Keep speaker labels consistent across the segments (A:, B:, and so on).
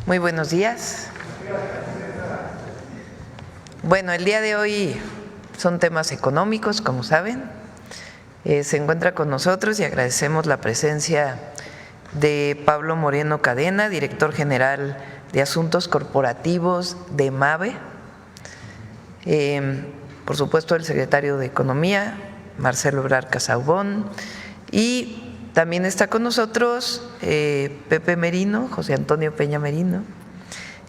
A: Muy buenos días. Bueno, el día de hoy son temas económicos, como saben. Se encuentra con nosotros y agradecemos la presencia de Pablo Moreno Cadena, director general de Asuntos Corporativos de MABE. Por supuesto, el secretario de Economía, Marcelo Ebrard Casaubon, y también está con nosotros Pepe Merino, José Antonio Peña Merino,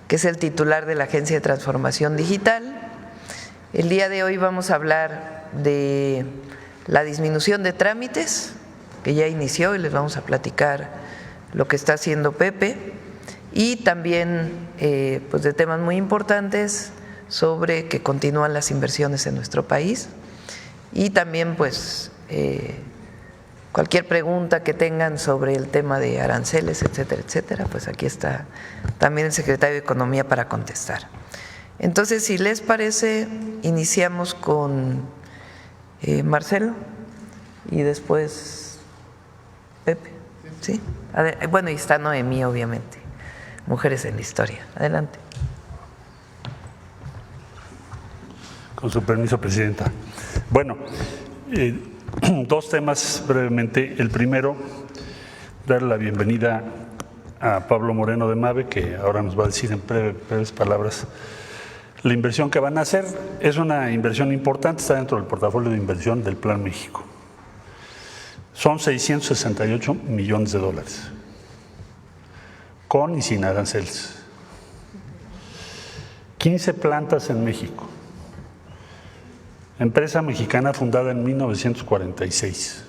A: que es el titular de la Agencia de Transformación Digital. El día de hoy vamos a hablar de la disminución de trámites, que ya inició, y les vamos a platicar lo que está haciendo Pepe, y también pues de temas muy importantes sobre que continúan las inversiones en nuestro país, y también pues cualquier pregunta que tengan sobre el tema de aranceles, etcétera, etcétera, pues aquí está también el secretario de Economía para contestar. Entonces, si les parece, iniciamos con Marcelo y después Pepe, ¿sí? Bueno, y está Noemí, obviamente, Mujeres en la Historia. Adelante.
B: Con su permiso, Presidenta. Bueno, dos temas brevemente. El primero, darle la bienvenida a Pablo Moreno de MABE, que ahora nos va a decir en breves palabras la inversión que van a hacer. Es una inversión importante, está dentro del portafolio de inversión del Plan México. Son 668 millones de dólares, con y sin aranceles. 15 plantas en México. Empresa mexicana fundada en 1946.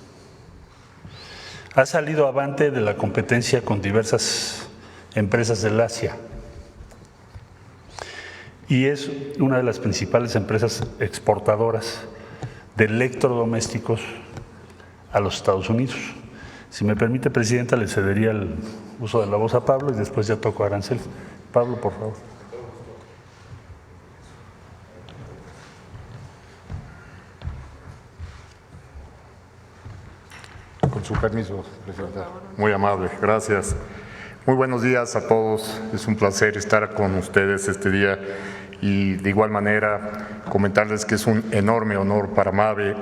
B: Ha salido avante de la competencia con diversas empresas del Asia y es una de las principales empresas exportadoras de electrodomésticos a los Estados Unidos. Si me permite, Presidenta, le cedería el uso de la voz a Pablo y después ya toco a Arancel. Pablo, por favor.
C: Con su permiso, Presidenta. Muy amable, gracias. Muy buenos días a todos. Es un placer estar con ustedes este día y de igual manera comentarles que es un enorme honor para MABE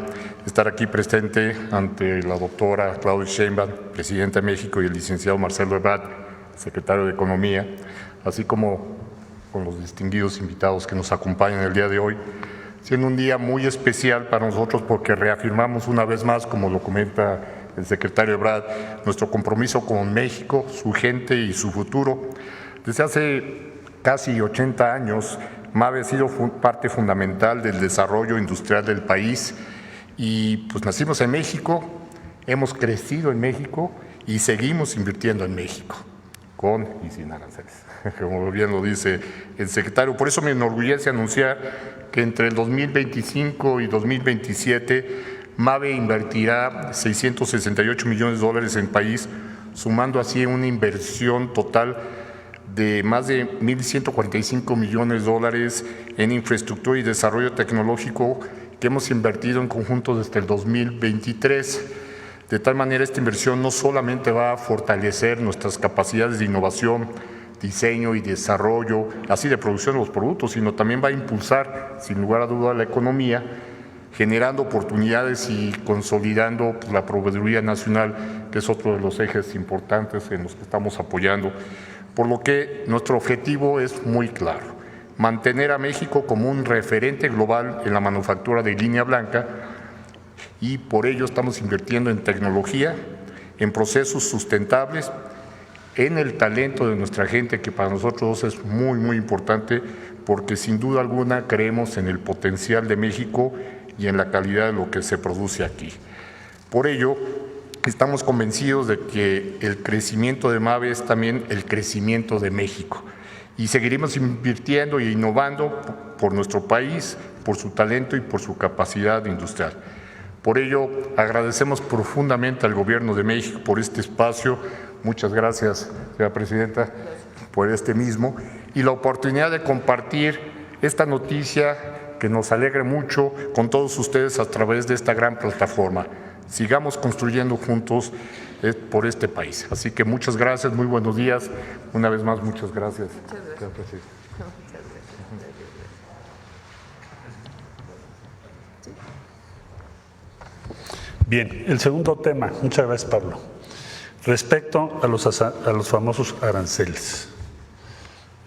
C: estar aquí presente ante la doctora Claudia Sheinbaum, Presidenta de México, y el licenciado Marcelo Ebrard, Secretario de Economía, así como con los distinguidos invitados que nos acompañan el día de hoy, siendo un día muy especial para nosotros porque reafirmamos una vez más, como lo comenta el secretario Ebrard, nuestro compromiso con México, su gente y su futuro. Desde hace casi 80 años, MABE ha sido parte fundamental del desarrollo industrial del país y pues nacimos en México, hemos crecido en México y seguimos invirtiendo en México, con y sin aranceles, como bien lo dice el secretario. Por eso me enorgullece anunciar que entre el 2025 y 2027 MABE invertirá 668 millones de dólares en el país, sumando así una inversión total de más de 1.145 millones de dólares en infraestructura y desarrollo tecnológico que hemos invertido en conjunto desde el 2023. De tal manera, esta inversión no solamente va a fortalecer nuestras capacidades de innovación, diseño y desarrollo, así de producción de los productos, sino también va a impulsar, sin lugar a duda, la economía, generando oportunidades y consolidando la proveeduría nacional, que es otro de los ejes importantes en los que estamos apoyando. Por lo que nuestro objetivo es muy claro: mantener a México como un referente global en la manufactura de línea blanca, y por ello estamos invirtiendo en tecnología, en procesos sustentables, en el talento de nuestra gente, que para nosotros es muy, muy importante, porque sin duda alguna creemos en el potencial de México y en la calidad de lo que se produce aquí. Por ello, estamos convencidos de que el crecimiento de MABE es también el crecimiento de México, y seguiremos invirtiendo e innovando por nuestro país, por su talento y por su capacidad industrial. Por ello, agradecemos profundamente al Gobierno de México por este espacio. Muchas gracias, señora Presidenta, por este mismo, y la oportunidad de compartir esta noticia que nos alegra mucho con todos ustedes a través de esta gran plataforma. Sigamos construyendo juntos por este país. Así que muchas gracias, muy buenos días. Una vez más, muchas gracias.
A: Muchas gracias.
B: Bien, el segundo tema, muchas gracias Pablo, respecto a los famosos aranceles.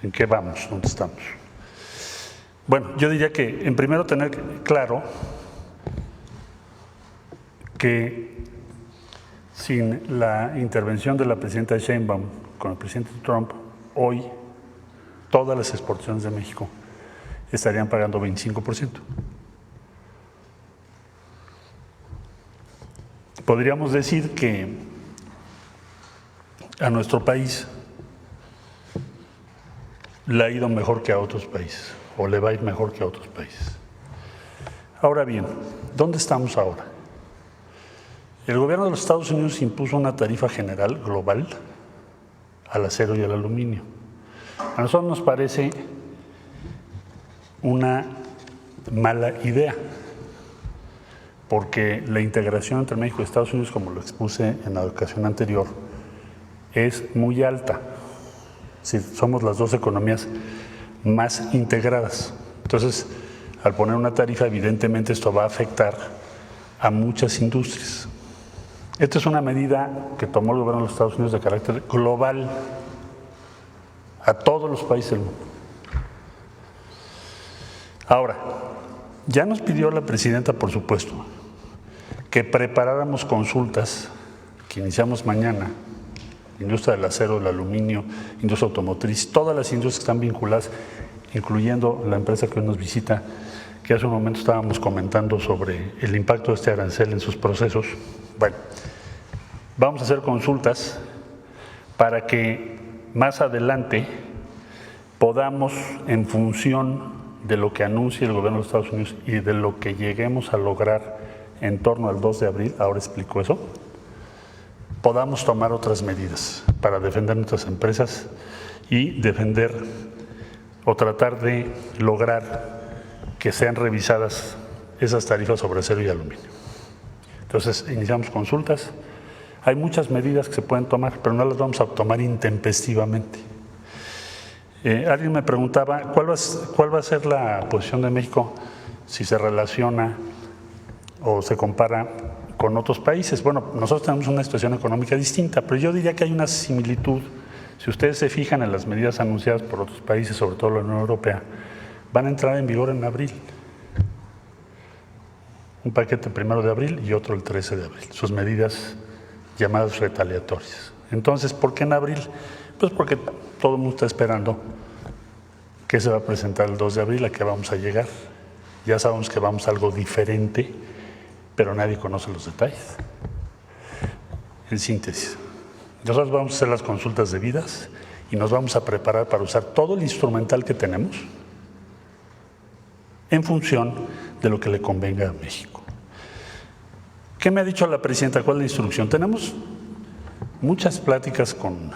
B: ¿En qué vamos? ¿Dónde estamos? Bueno, yo diría que en primero tener claro que sin la intervención de la presidenta Sheinbaum con el presidente Trump, hoy todas las exportaciones de México estarían pagando 25%. Podríamos decir que a nuestro país le ha ido mejor que a otros países, o le va a ir mejor que a otros países. Ahora bien, ¿dónde estamos ahora? El gobierno de los Estados Unidos impuso una tarifa general global al acero y al aluminio. A nosotros nos parece una mala idea, porque la integración entre México y Estados Unidos, como lo expuse en la ocasión anterior, es muy alta. Sí, somos las dos economías más integradas. Entonces, al poner una tarifa, evidentemente esto va a afectar a muchas industrias. Esta es una medida que tomó el gobierno de los Estados Unidos de carácter global a todos los países del mundo. Ahora, ya nos pidió la presidenta, por supuesto, que preparáramos consultas que iniciamos mañana, industria del acero, del aluminio, industria automotriz, todas las industrias que están vinculadas, incluyendo la empresa que hoy nos visita, que hace un momento estábamos comentando sobre el impacto de este arancel en sus procesos. Bueno, vamos a hacer consultas para que más adelante podamos, en función de lo que anuncie el gobierno de los Estados Unidos y de lo que lleguemos a lograr en torno al 2 de abril, ahora explico eso, podamos tomar otras medidas para defender nuestras empresas y defender o tratar de lograr que sean revisadas esas tarifas sobre acero y aluminio. Entonces, iniciamos consultas. Hay muchas medidas que se pueden tomar, pero no las vamos a tomar intempestivamente. Alguien me preguntaba, ¿cuál va a ser la posición de México si se relaciona o se compara con otros países? Bueno, nosotros tenemos una situación económica distinta, pero yo diría que hay una similitud. Si ustedes se fijan en las medidas anunciadas por otros países, sobre todo la Unión Europea, van a entrar en vigor en abril. Un paquete el 1 de abril y otro el 13 de abril. Sus medidas llamadas retaliatorias. Entonces, ¿por qué en abril? Pues porque todo el mundo está esperando que se va a presentar el 2 de abril, a qué vamos a llegar. Ya sabemos que vamos a algo diferente, pero nadie conoce los detalles. En síntesis, nosotros vamos a hacer las consultas debidas y nos vamos a preparar para usar todo el instrumental que tenemos en función de lo que le convenga a México. ¿Qué me ha dicho la presidenta? ¿Cuál es la instrucción? Tenemos muchas pláticas con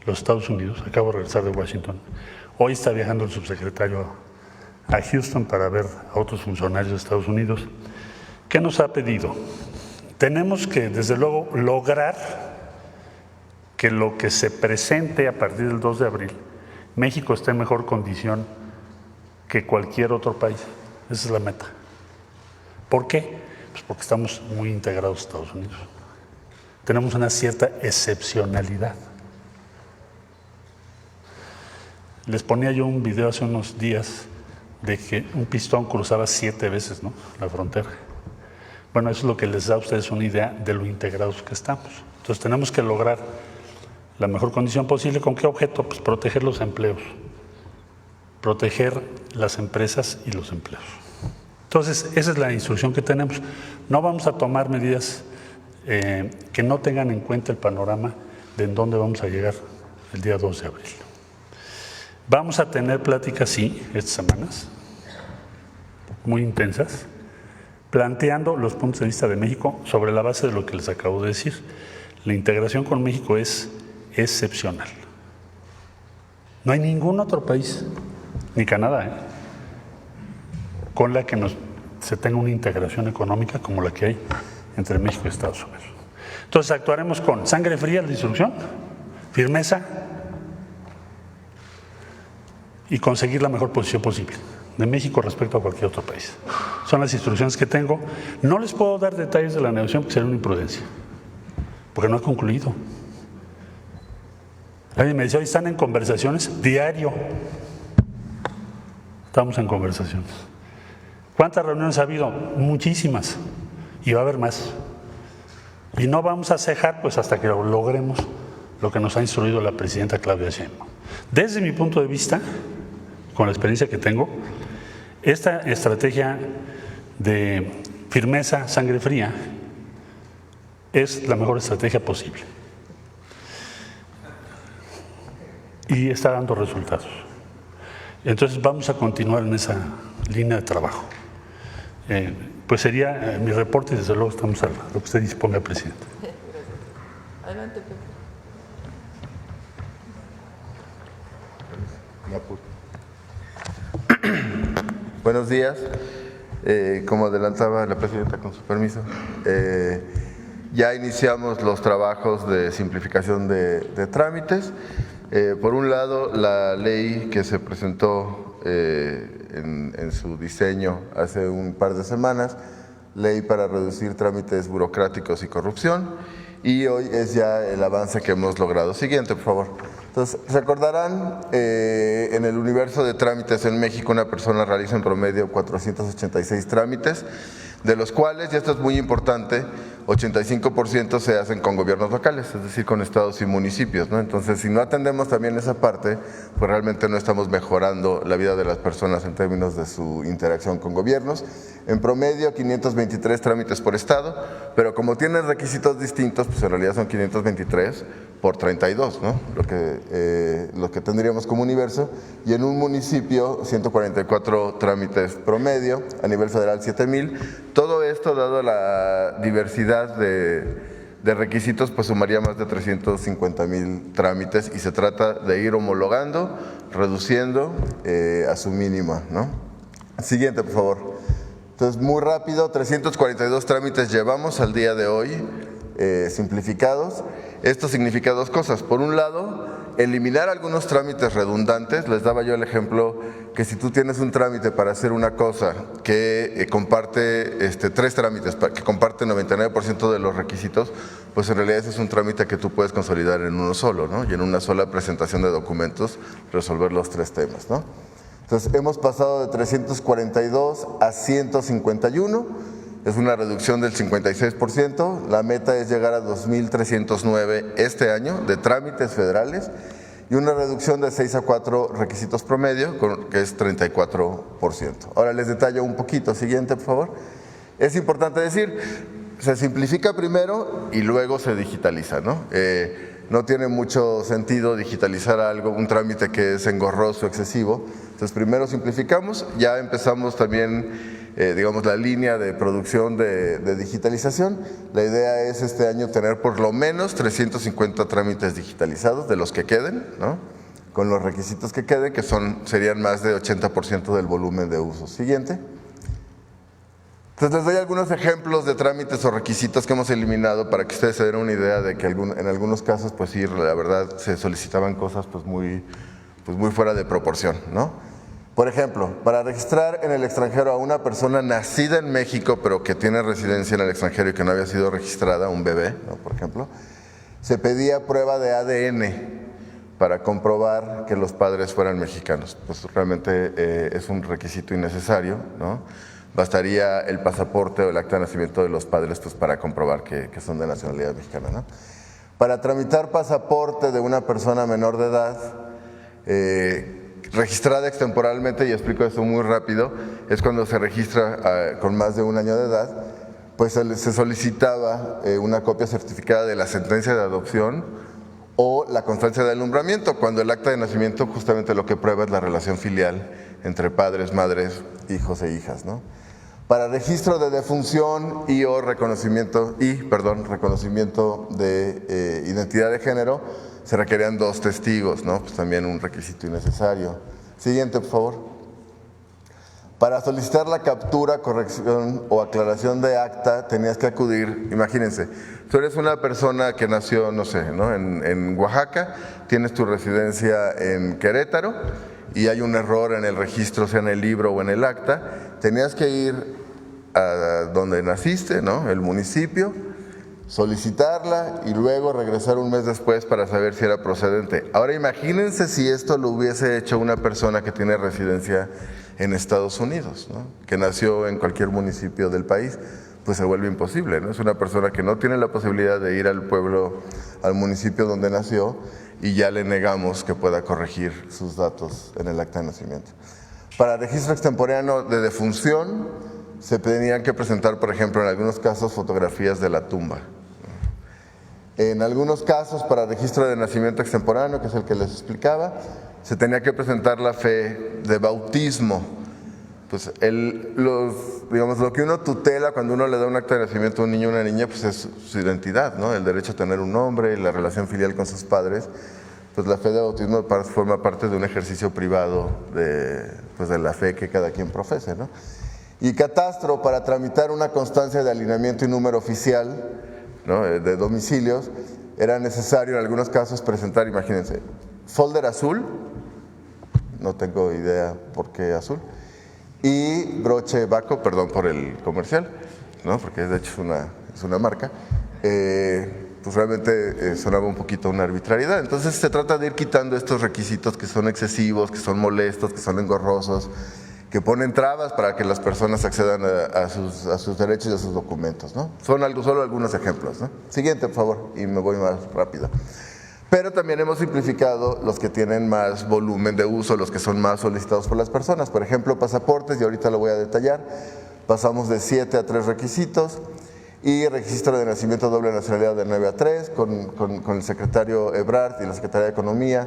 B: los Estados Unidos. Acabo de regresar de Washington. Hoy está viajando el subsecretario a Houston para ver a otros funcionarios de Estados Unidos. ¿Qué nos ha pedido? Tenemos que, desde luego, lograr que lo que se presente a partir del 2 de abril, México esté en mejor condición que cualquier otro país. Esa es la meta. ¿Por qué? Pues porque estamos muy integrados a Estados Unidos. Tenemos una cierta excepcionalidad. Les ponía yo un video hace unos días de que un pistón cruzaba 7 veces, ¿no?, la frontera. Bueno, eso es lo que les da a ustedes una idea de lo integrados que estamos. Entonces tenemos que lograr la mejor condición posible. ¿Con qué objeto? Pues proteger los empleos, proteger las empresas y los empleos. Entonces, esa es la instrucción que tenemos. No vamos a tomar medidas que no tengan en cuenta el panorama de en dónde vamos a llegar el día 2 de abril. Vamos a tener pláticas, sí, estas semanas, muy intensas, planteando los puntos de vista de México sobre la base de lo que les acabo de decir. La integración con México es excepcional. No hay ningún otro país, ni Canadá, con la que se tenga una integración económica como la que hay entre México y Estados Unidos. Entonces actuaremos con sangre fría la instrucción, firmeza y conseguir la mejor posición posible de México respecto a cualquier otro país. Son las instrucciones que tengo. No les puedo dar detalles de la negociación porque sería una imprudencia, porque no ha concluido. Alguien me dice, hoy están en conversaciones diario. Estamos en conversaciones. ¿Cuántas reuniones ha habido? Muchísimas. Y va a haber más. Y no vamos a cejar pues hasta que logremos lo que nos ha instruido la presidenta Claudia Sheinbaum. Desde mi punto de vista, con la experiencia que tengo, esta estrategia de firmeza, sangre fría, es la mejor estrategia posible. Y está dando resultados. Entonces vamos a continuar en esa línea de trabajo. Pues sería mi reporte y desde luego estamos a lo que usted disponga, presidente.
A: Adelante, Pepe.
D: Buenos días. Como adelantaba la presidenta, con su permiso, ya iniciamos los trabajos de simplificación de trámites. Por un lado, la ley que se presentó en su diseño hace un par de semanas, ley para reducir trámites burocráticos y corrupción, y hoy es ya el avance que hemos logrado. Siguiente, por favor. Entonces, recordarán, en el universo de trámites en México, una persona realiza en promedio 486 trámites, de los cuales, y esto es muy importante, 85% se hacen con gobiernos locales, es decir, con estados y municipios, ¿no? Entonces, si no atendemos también esa parte, pues realmente no estamos mejorando la vida de las personas en términos de su interacción con gobiernos. En promedio, 523 trámites por estado, pero como tienen requisitos distintos, pues en realidad son 523 por 32, ¿no? Lo que tendríamos como universo, y en un municipio 144 trámites promedio, a nivel federal 7,000. Todo esto, dado la diversidad de requisitos, pues sumaría más de 350,000 trámites, y se trata de ir homologando, reduciendo a su mínima, ¿no? Siguiente, por favor. Entonces, muy rápido, 342 trámites llevamos al día de hoy, simplificados. Esto significa dos cosas. Por un lado, eliminar algunos trámites redundantes. Les daba yo el ejemplo que si tú tienes un trámite para hacer una cosa que comparte tres trámites, que comparte 99% de los requisitos, pues en realidad ese es un trámite que tú puedes consolidar en uno solo, ¿no? Y en una sola presentación de documentos resolver los tres temas, ¿no? Entonces, hemos pasado de 342 a 151. Es una reducción del 56%. La meta es llegar a 2,309 este año de trámites federales, y una reducción de 6 a 4 requisitos promedio, que es 34%. Ahora les detallo un poquito. Siguiente, por favor. Es importante decir, se simplifica primero y luego se digitaliza, ¿no? No tiene mucho sentido digitalizar algo, un trámite que es engorroso, excesivo. Entonces, primero simplificamos, ya empezamos también digamos, la línea de producción de digitalización. La idea es este año tener por lo menos 350 trámites digitalizados de los que queden, ¿no? Con los requisitos que queden, que serían más de 80% del volumen de uso. Siguiente. Entonces les doy algunos ejemplos de trámites o requisitos que hemos eliminado para que ustedes se den una idea de que en algunos casos, pues sí, la verdad se solicitaban cosas pues muy fuera de proporción, ¿no? Por ejemplo, para registrar en el extranjero a una persona nacida en México, pero que tiene residencia en el extranjero y que no había sido registrada, un bebé, ¿no? Por ejemplo, se pedía prueba de ADN para comprobar que los padres fueran mexicanos. Pues realmente es un requisito innecesario, ¿no? Bastaría el pasaporte o el acta de nacimiento de los padres pues, para comprobar que son de nacionalidad mexicana, ¿no? Para tramitar pasaporte de una persona menor de edad, registrada extemporalmente, y explico esto muy rápido, es cuando se registra con más de un año de edad, pues se solicitaba una copia certificada de la sentencia de adopción o la constancia de alumbramiento, cuando el acta de nacimiento justamente lo que prueba es la relación filial entre padres, madres, hijos e hijas, ¿no? Para registro de defunción y o reconocimiento de identidad de género, se requerían 2 testigos, ¿no? Pues también un requisito innecesario. Siguiente, por favor. Para solicitar la captura, corrección o aclaración de acta tenías que acudir, imagínense, tú eres una persona que nació, no sé, ¿no? en Oaxaca, tienes tu residencia en Querétaro y hay un error en el registro, sea en el libro o en el acta, tenías que ir a donde naciste, ¿no? El municipio, solicitarla y luego regresar un mes después para saber si era procedente. Ahora imagínense si esto lo hubiese hecho una persona que tiene residencia en Estados Unidos, ¿no? Que nació en cualquier municipio del país, pues se vuelve imposible, ¿no? Es una persona que no tiene la posibilidad de ir al pueblo, al municipio donde nació y ya le negamos que pueda corregir sus datos en el acta de nacimiento. Para registro extemporáneo de defunción se tenían que presentar, por ejemplo, en algunos casos fotografías de la tumba. En algunos casos, para registro de nacimiento extemporáneo, que es el que les explicaba, se tenía que presentar la fe de bautismo. Pues digamos, lo que uno tutela cuando uno le da un acta de nacimiento a un niño o una niña, pues es su identidad, ¿no? El derecho a tener un nombre y la relación filial con sus padres. Pues la fe de bautismo forma parte de un ejercicio privado de la fe que cada quien profese, ¿no? Y catastro, para tramitar una constancia de alineamiento y número oficial, ¿no? De domicilios, era necesario en algunos casos presentar, imagínense, folder azul, no tengo idea por qué azul, y broche Baco, perdón por el comercial, ¿no? Porque de hecho es una marca, pues realmente sonaba un poquito una arbitrariedad. Entonces se trata de ir quitando estos requisitos que son excesivos, que son molestos, que son engorrosos, que ponen trabas para que las personas accedan a sus derechos y a sus documentos, ¿no? Son solo algunos ejemplos, ¿no? Siguiente, por favor, y me voy más rápido. Pero también hemos simplificado los que tienen más volumen de uso, los que son más solicitados por las personas. Por ejemplo, pasaportes, y ahorita lo voy a detallar, pasamos de 7 a 3 requisitos, y registro de nacimiento doble nacionalidad de 9 a 3, con el secretario Ebrard y la Secretaría de Economía,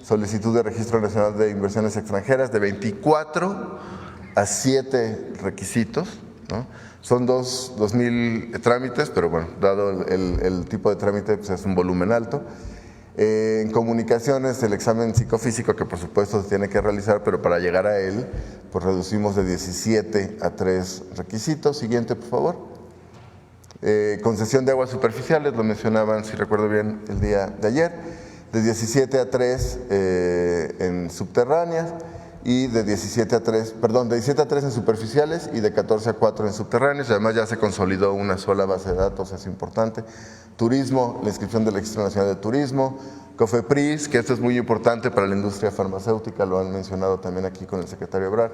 D: solicitud de registro nacional de inversiones extranjeras de 24 a 7 requisitos, ¿no? Son 2,000 trámites, pero bueno, dado el tipo de trámite, pues es un volumen alto. En comunicaciones, el examen psicofísico, que por supuesto se tiene que realizar, pero para llegar a él, pues reducimos de 17 a 3 requisitos. Siguiente, por favor. Concesión de aguas superficiales, lo mencionaban, si recuerdo bien, el día de ayer, de 17 a 3 en subterráneas y de 17 a 3 en superficiales y de 14 a 4 en subterráneos. Además ya se consolidó una sola base de datos, es importante. Turismo, la inscripción del Registro Nacional de Turismo. COFEPRIS, que esto es muy importante para la industria farmacéutica, lo han mencionado también aquí con el secretario Ebrard.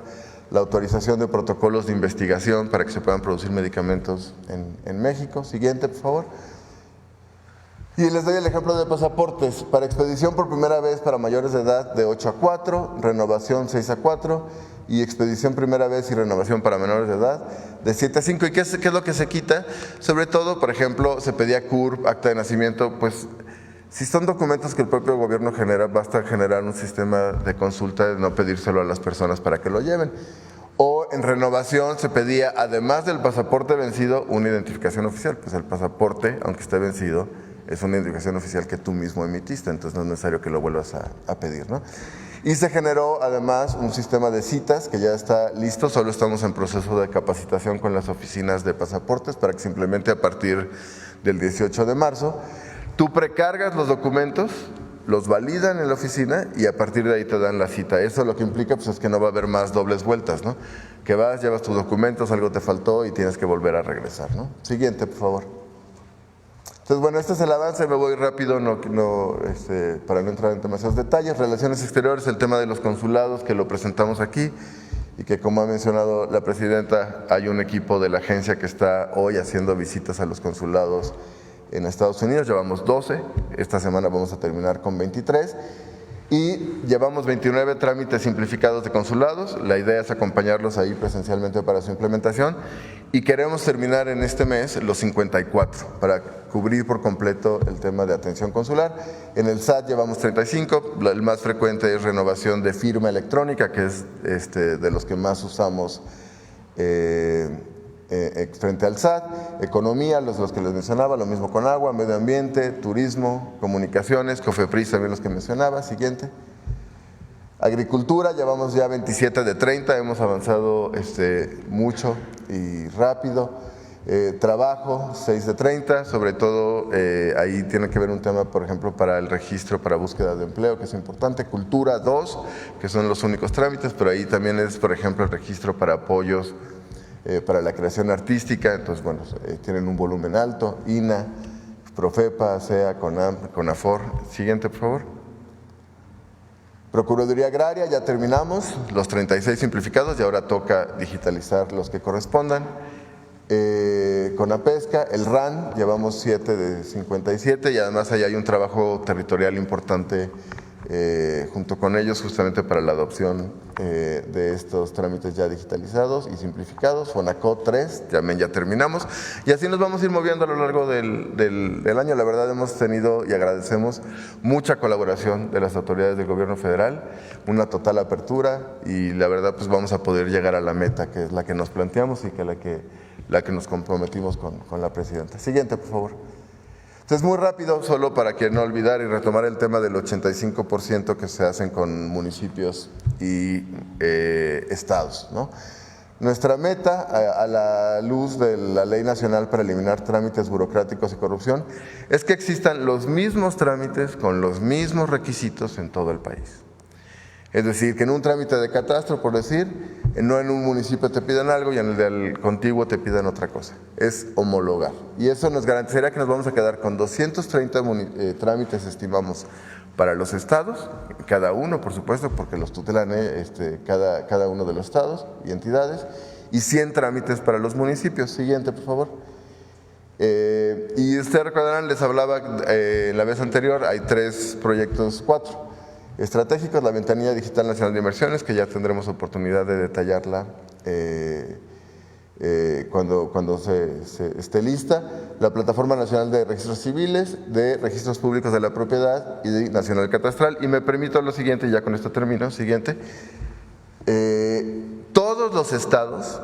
D: La autorización de protocolos de investigación para que se puedan producir medicamentos en México. Siguiente, por favor. Y les doy el ejemplo de pasaportes. Para expedición por primera vez para mayores de edad de 8 a 4, renovación 6 a 4 y expedición primera vez y renovación para menores de edad de 7 a 5. ¿Y qué es lo que se quita? Sobre todo, por ejemplo, se pedía CURP, acta de nacimiento, pues si son documentos que el propio gobierno genera, basta generar un sistema de consulta de no pedírselo a las personas para que lo lleven. O en renovación se pedía, además del pasaporte vencido, una identificación oficial. Pues el pasaporte, aunque esté vencido, es una identificación oficial que tú mismo emitiste, entonces no es necesario que lo vuelvas a pedir, ¿no? Y se generó además un sistema de citas que ya está listo, solo estamos en proceso de capacitación con las oficinas de pasaportes para que se implemente a partir del 18 de marzo. Tú precargas los documentos, los validan en la oficina y a partir de ahí te dan la cita. Eso lo que implica pues, es que no va a haber más dobles vueltas, ¿no? Que vas, llevas tus documentos, algo te faltó y tienes que volver a regresar, ¿no? Siguiente, por favor. Entonces, bueno, este es el avance, me voy rápido para no entrar en demasiados detalles. Relaciones exteriores, el tema de los consulados, que lo presentamos aquí y que, como ha mencionado la presidenta, hay un equipo de la agencia que está hoy haciendo visitas a los consulados en Estados Unidos. Llevamos 12, esta semana vamos a terminar con 23 y llevamos 29 trámites simplificados de consulados. La idea es acompañarlos ahí presencialmente para su implementación y queremos terminar en este mes los 54 para cubrir por completo el tema de atención consular. En el SAT llevamos 35, el más frecuente es renovación de firma electrónica, que es de los que más usamos frente al SAT. Economía, los que les mencionaba, lo mismo con agua, medio ambiente, turismo, comunicaciones, COFEPRIS también los que mencionaba. Siguiente. Agricultura, llevamos ya 27 de 30, hemos avanzado mucho y rápido. Trabajo, 6 de 30, sobre todo ahí tiene que ver un tema, por ejemplo, para el registro para búsqueda de empleo, que es importante. Cultura, 2, que son los únicos trámites, pero ahí también es, por ejemplo, el registro para apoyos para la creación artística, entonces, bueno, tienen un volumen alto. INA, Profepa, SEA, CONAM, CONAFOR. Siguiente, por favor. Procuraduría Agraria, ya terminamos, los 36 simplificados y ahora toca digitalizar los que correspondan. Conapesca, el RAN, llevamos 7 de 57 y además ahí hay un trabajo territorial importante junto con ellos justamente para la adopción de estos trámites ya digitalizados y simplificados. Fonacot 3, también ya terminamos y así nos vamos a ir moviendo a lo largo del año. La verdad hemos tenido y agradecemos mucha colaboración de las autoridades del gobierno federal, una total apertura y la verdad pues vamos a poder llegar a la meta que es la que nos planteamos y que la que nos comprometimos con la presidenta. Siguiente, por favor. Entonces, muy rápido, solo para que no olvidar y retomar el tema del 85% que se hacen con municipios y estados, ¿no? Nuestra meta, a la luz de la Ley Nacional para eliminar trámites burocráticos y corrupción, es que existan los mismos trámites con los mismos requisitos en todo el país. Es decir, que en un trámite de catastro, por decir, no en un municipio te pidan algo y en el del contiguo te pidan otra cosa. Es homologar. Y eso nos garantizaría que nos vamos a quedar con 230 trámites, estimamos, para los estados, cada uno, por supuesto, porque los tutelan cada uno de los estados y entidades, y 100 trámites para los municipios. Siguiente, por favor. Y ustedes recordarán, les hablaba la vez anterior, hay 3 proyectos, 4. Estratégicos, la Ventanilla Digital Nacional de Inversiones, que ya tendremos oportunidad de detallarla cuando se esté lista, la Plataforma Nacional de Registros Civiles, de Registros Públicos de la Propiedad y de Nacional Catastral. Y me permito lo siguiente, y ya con esto termino, siguiente. Todos los estados,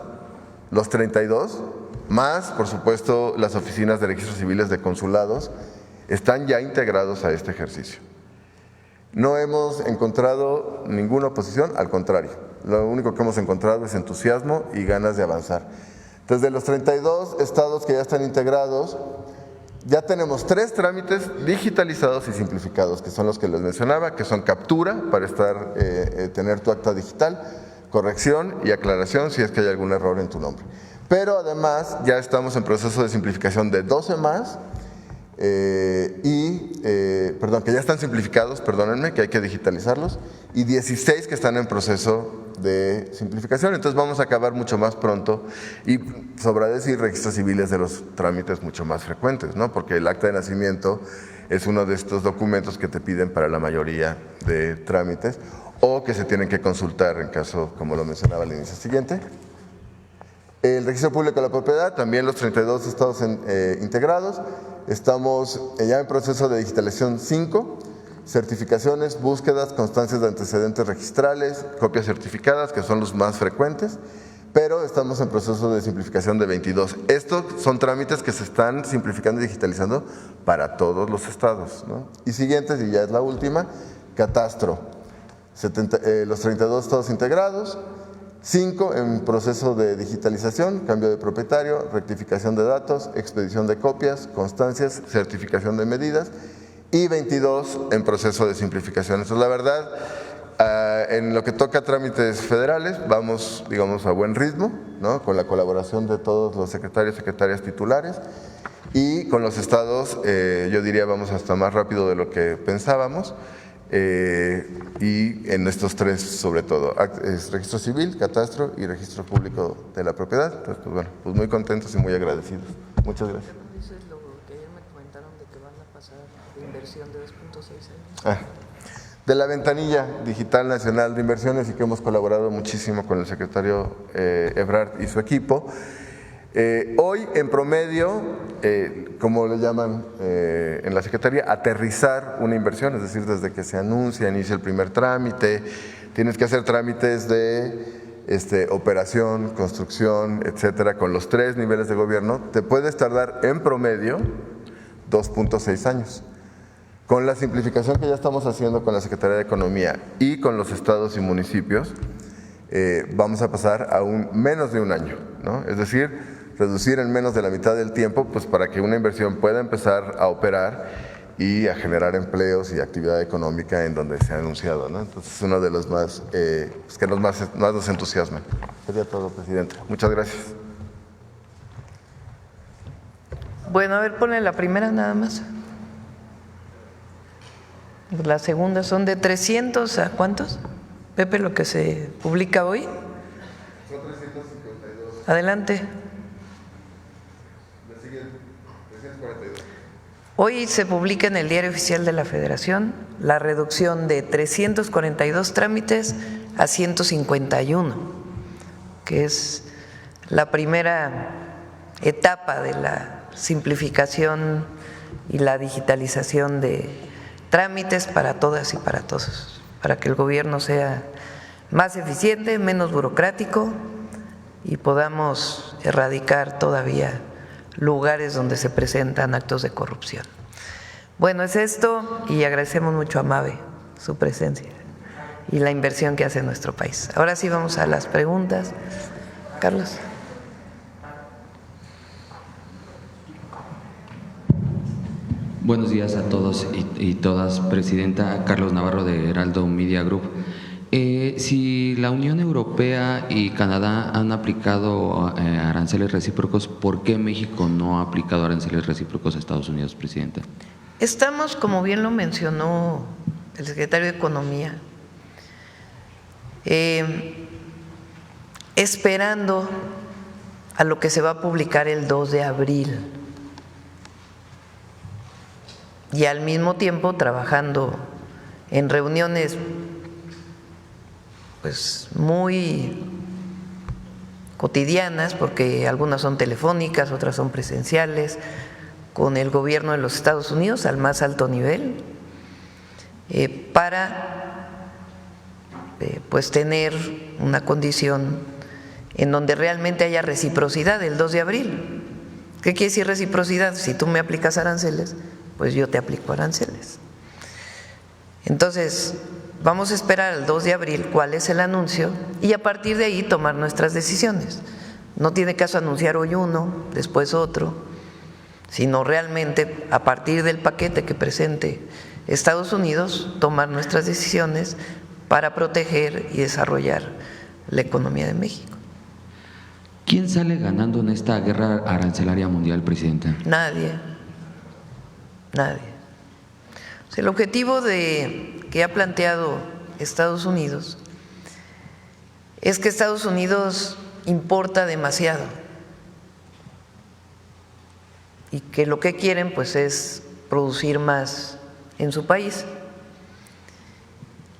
D: los 32, más por supuesto las oficinas de registros civiles de consulados, están ya integrados a este ejercicio. No hemos encontrado ninguna oposición, al contrario, lo único que hemos encontrado es entusiasmo y ganas de avanzar. Entonces, de los 32 estados que ya están integrados, ya tenemos 3 trámites digitalizados y simplificados, que son los que les mencionaba, que son captura para tener tu acta digital, corrección y aclaración si es que hay algún error en tu nombre. Pero además ya estamos en proceso de simplificación de 12 más, que ya están simplificados, perdónenme, que hay que digitalizarlos, y 16 que están en proceso de simplificación. Entonces vamos a acabar mucho más pronto y sobra decir registros civiles de los trámites mucho más frecuentes, ¿no? Porque el acta de nacimiento es uno de estos documentos que te piden para la mayoría de trámites o que se tienen que consultar en caso, como lo mencionaba al inicio. Siguiente. El registro público de la propiedad, también los 32 estados integrados. Estamos ya en proceso de digitalización 5, certificaciones, búsquedas, constancias de antecedentes registrales, copias certificadas, que son los más frecuentes, pero estamos en proceso de simplificación de 22. Estos son trámites que se están simplificando y digitalizando para todos los estados, ¿no? Y siguientes, y ya es la última, catastro, los 32 estados integrados, 5 en proceso de digitalización, cambio de propietario, rectificación de datos, expedición de copias, constancias, certificación de medidas y 22 en proceso de simplificación. Entonces, la verdad, en lo que toca a trámites federales, vamos, digamos, a buen ritmo, ¿no? Con la colaboración de todos los secretarios y secretarias titulares y con los estados, yo diría, vamos hasta más rápido de lo que pensábamos. Y en estos 3 sobre todo, es registro civil, catastro y registro público de la propiedad. Entonces, pues bueno, pues muy contentos y muy agradecidos. Muchas gracias.
A: Eso es lo que ayer me comentaron de que van a pasar de inversión de 2.6 años.
D: De la Ventanilla Digital Nacional de Inversiones y que hemos colaborado muchísimo con el secretario Ebrard y su equipo. Hoy, en promedio, como le llaman en la Secretaría, aterrizar una inversión, es decir, desde que se anuncia, inicia el primer trámite, tienes que hacer trámites de operación, construcción, etcétera, con los 3 niveles de gobierno, te puedes tardar en promedio 2.6 años. Con la simplificación que ya estamos haciendo con la Secretaría de Economía y con los estados y municipios, vamos a pasar a menos de un año, ¿no? Es decir, reducir en menos de la mitad del tiempo, pues para que una inversión pueda empezar a operar y a generar empleos y actividad económica en donde se ha anunciado, ¿no? Entonces es uno de los más, que más nos entusiasma. Sería todo, presidente. Muchas gracias.
A: Bueno, a ver, ponle la primera nada más. La segunda son de 300 a ¿cuántos? Pepe, lo que se publica hoy.
D: Son 352.
A: Adelante.
D: Le siguen 342.
A: Hoy se publica en el Diario Oficial de la Federación la reducción de 342 trámites a 151, que es la primera etapa de la simplificación y la digitalización de trámites para todas y para todos, para que el gobierno sea más eficiente, menos burocrático y podamos erradicar todavía lugares donde se presentan actos de corrupción. Bueno, es esto y agradecemos mucho a Mabe su presencia y la inversión que hace en nuestro país. Ahora sí vamos a las preguntas. Carlos.
E: Buenos días a todos y todas, Presidenta. Carlos Navarro de Heraldo Media Group. Si la Unión Europea y Canadá han aplicado aranceles recíprocos, ¿por qué México no ha aplicado aranceles recíprocos a Estados Unidos, Presidenta?
A: Estamos, como bien lo mencionó el secretario de Economía, esperando a lo que se va a publicar el 2 de abril y al mismo tiempo trabajando en reuniones pues muy cotidianas, porque algunas son telefónicas, otras son presenciales, con el gobierno de los Estados Unidos al más alto nivel, para pues tener una condición en donde realmente haya reciprocidad el 2 de abril. ¿Qué quiere decir reciprocidad? Si tú me aplicas aranceles, pues yo te aplico aranceles. Entonces, vamos a esperar al 2 de abril cuál es el anuncio y a partir de ahí tomar nuestras decisiones. No tiene caso anunciar hoy uno, después otro, sino realmente a partir del paquete que presente Estados Unidos, tomar nuestras decisiones para proteger y desarrollar la economía de México.
E: ¿Quién sale ganando en esta guerra arancelaria mundial, Presidenta?
A: Nadie. O sea, el objetivo que ha planteado Estados Unidos es que Estados Unidos importa demasiado y que lo que quieren pues es producir más en su país.